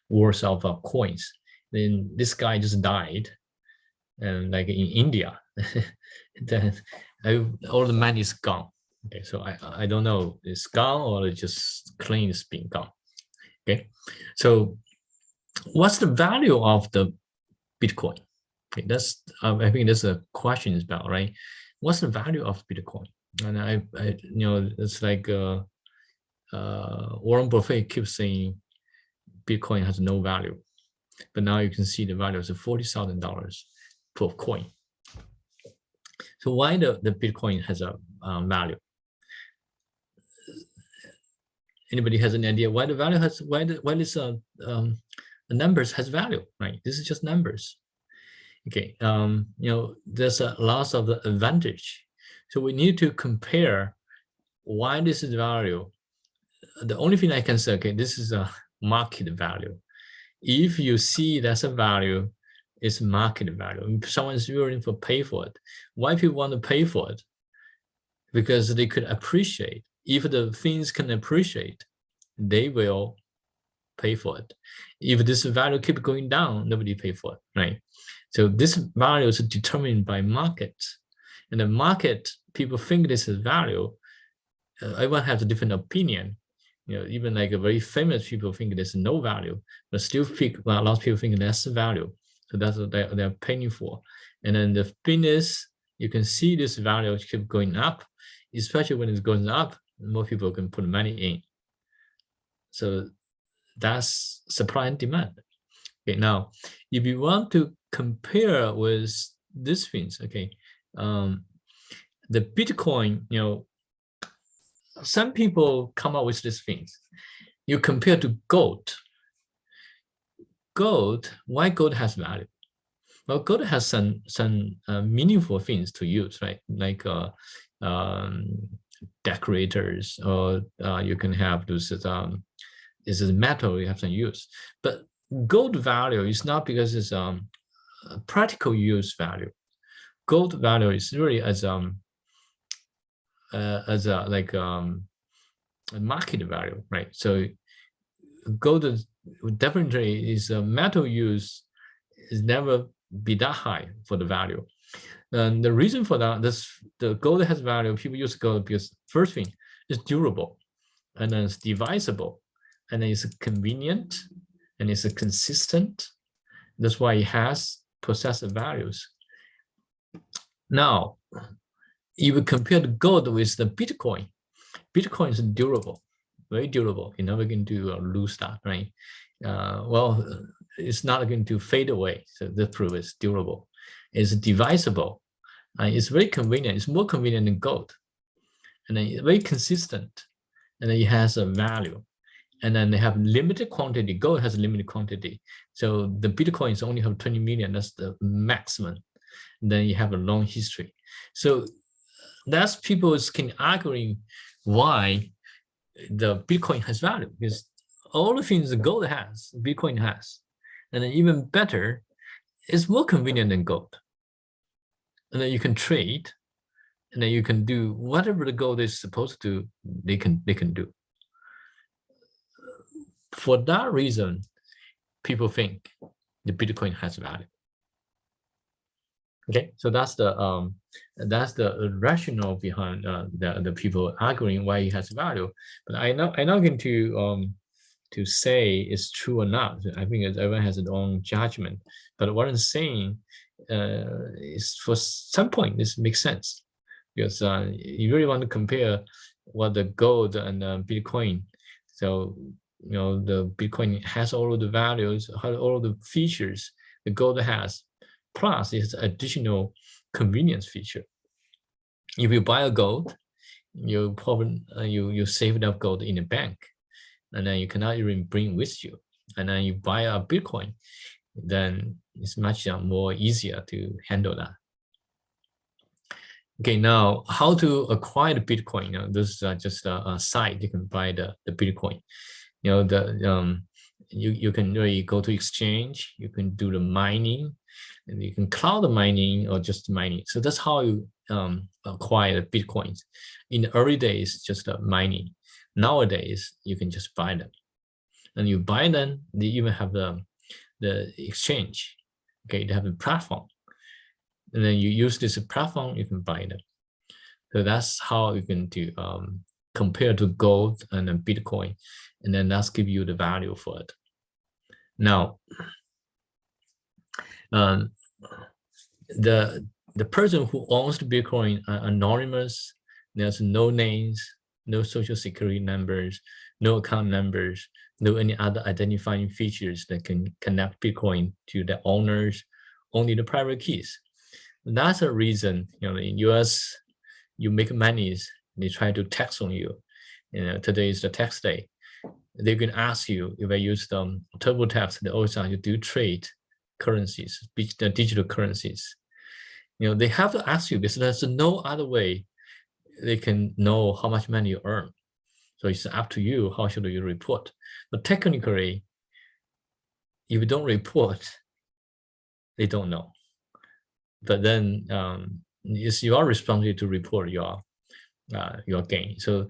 worth of coins. Then this guy just died, and like in India, then all the money is gone. Okay, so I don't know, it's gone or it's just clean, it's been gone. Okay, so what's the value of the Bitcoin? Okay, that's I think that's a question is about, right? What's the value of Bitcoin? And I you know, it's like Warren Buffett keeps saying Bitcoin has no value, but now you can see the value is $40,000 per coin. So why the Bitcoin has a value? Anybody has any idea why the value has, why this the numbers has value, right? This is just numbers. Okay, you know, there's a loss of the advantage. So we need to compare why this is value. The only thing I can say, okay, this is a market value. If you see that's a value, it's market value. If someone is willing to pay for it. Why people want to pay for it? Because they could appreciate. If the things can appreciate, they will pay for it. If this value keep going down, nobody pay for it, right? So this value is determined by market. And the market, people think this is value. Everyone has a different opinion. You know, even like a very famous people think there's no value, but still think, well, a lot of people think that's value. So that's what they're paying for. And then the thing is, you can see this value keep going up, especially when it's going up, more people can put money in. So that's supply and demand. Okay, now, if you want to compare with these things, okay, the Bitcoin, you know, some people come up with these things. You compare to gold. Gold, why gold has value? Well, gold has some meaningful things to use, right? Like decorators, or you can have this this is metal you have to use. But gold value is not because it's practical use value. Gold value is really as a like a market value, right? So gold definitely is a metal use is never be that high for the value. And the reason for that, the gold has value. People use gold because first thing, it's durable, and then it's divisible, and then it's convenient, and it's consistent. That's why it has possessive values. Now, if you compare the gold with the Bitcoin, Bitcoin is durable, very durable. You're never going to lose that, right? well, it's not going to fade away. So the proof is durable. It's divisible. It's very convenient. It's more convenient than gold. And then it's very consistent. And then it has a value. And then they have limited quantity. Gold has limited quantity. So the Bitcoins only have 20 million. That's the maximum. And then you have a long history. So that's people can arguing why the Bitcoin has value, because all the things the gold has, Bitcoin has. And then even better, it's more convenient than gold. And then you can trade, and then you can do whatever the gold is supposed to do, they can do. For that reason, people think the Bitcoin has value. Okay, so that's the rationale behind the people arguing why it has value. But I'm not going to say it's true or not. I think everyone has their own judgment. But what I'm saying is, for some point, this makes sense, because you really want to compare what the gold and Bitcoin. So the Bitcoin has all of the values, all of the features the gold has, plus its additional convenience feature. If you buy a gold, you probably you save enough gold in a bank, and then you cannot even bring with you. And then you buy a Bitcoin, then it's much more easier to handle that. Okay, now how to acquire the Bitcoin? This is just a site you can buy the Bitcoin. You can really go to exchange. You can do the mining, and you can cloud the mining or just mining. So that's how you acquire the Bitcoins. In the early days, just mining. Nowadays, you can just buy them, and you buy them. They even have the exchange. Okay, they have a platform, and then you use this platform. You can buy them. So that's how you can do compare to gold and then Bitcoin, and then that's give you the value for it. Now, the person who owns the Bitcoin are anonymous. There's no names, no social security numbers, no account numbers, no any other identifying features that can connect Bitcoin to the owners, only the private keys. That's a reason, in US, you make money, they try to tax on you. Today is the tax day. They can ask you, if I use the TurboTax, they always ask you, do you trade currencies, the digital currencies? They have to ask you, because there's no other way they can know how much money you earn. So it's up to you, how should you report? But technically, if you don't report, they don't know. But then it's your responsibility to report your gain. So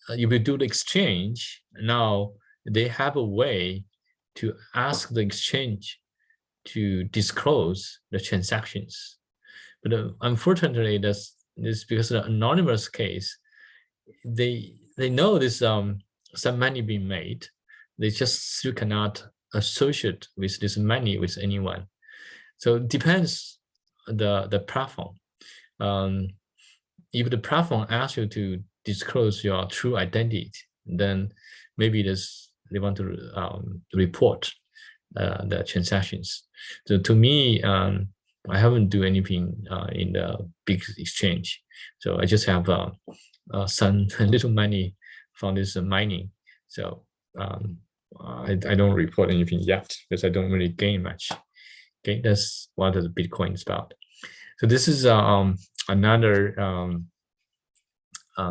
if you do the exchange, now they have a way to ask the exchange to disclose the transactions. But unfortunately, that's because of the anonymous case, they know there's some money being made. They just still cannot associate with this money with anyone. So it depends the platform. If the platform asks you to disclose your true identity, then maybe they want to report the transactions. So to me, I haven't do anything in the big exchange. So I just have some little money from this mining. So I don't report anything yet, because I don't really gain much. Okay, that's what the Bitcoin is about. So this is another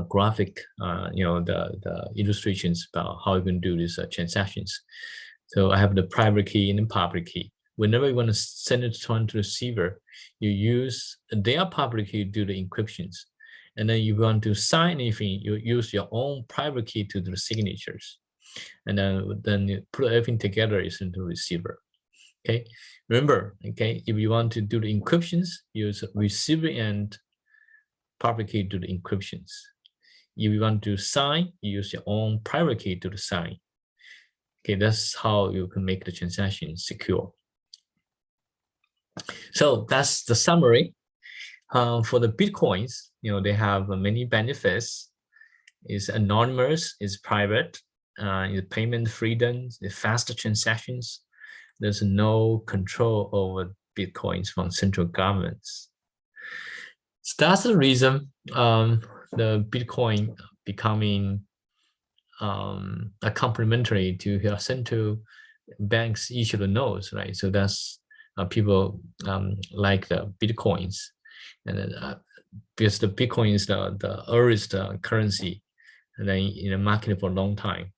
graphic, the illustrations about how you can do these transactions. So I have the private key and the public key. Whenever you want to send it to the receiver, you use their public key to do the encryptions. And then you want to sign anything, you use your own private key to do the signatures. And then you put everything together is into the receiver. Okay, remember, okay, if you want to do the encryptions, use receiver and public key to do the encryptions. If you want to sign, you use your own private key to the sign. Okay, that's how you can make the transaction secure. So that's the summary. For the Bitcoins, they have many benefits. It's anonymous, it's private, the payment freedom, the faster transactions. There's no control over Bitcoins from central governments. So that's the reason the Bitcoin becoming a complementary to your central banks issued notes, right? So that's people like the Bitcoins, and because the Bitcoin is the earliest currency and then in the market for a long time.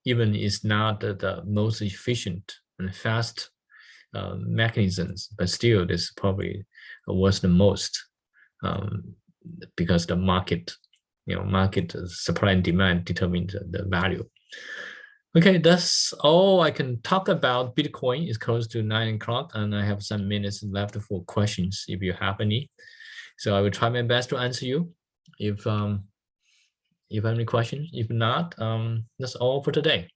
Even it's not the most efficient and fast mechanisms, but still this probably was the most because the market, market supply and demand determines the value. Okay, that's all I can talk about Bitcoin. It's close to 9 o'clock and I have some minutes left for questions if you have any. So I will try my best to answer you if you have any questions. If not, that's all for today.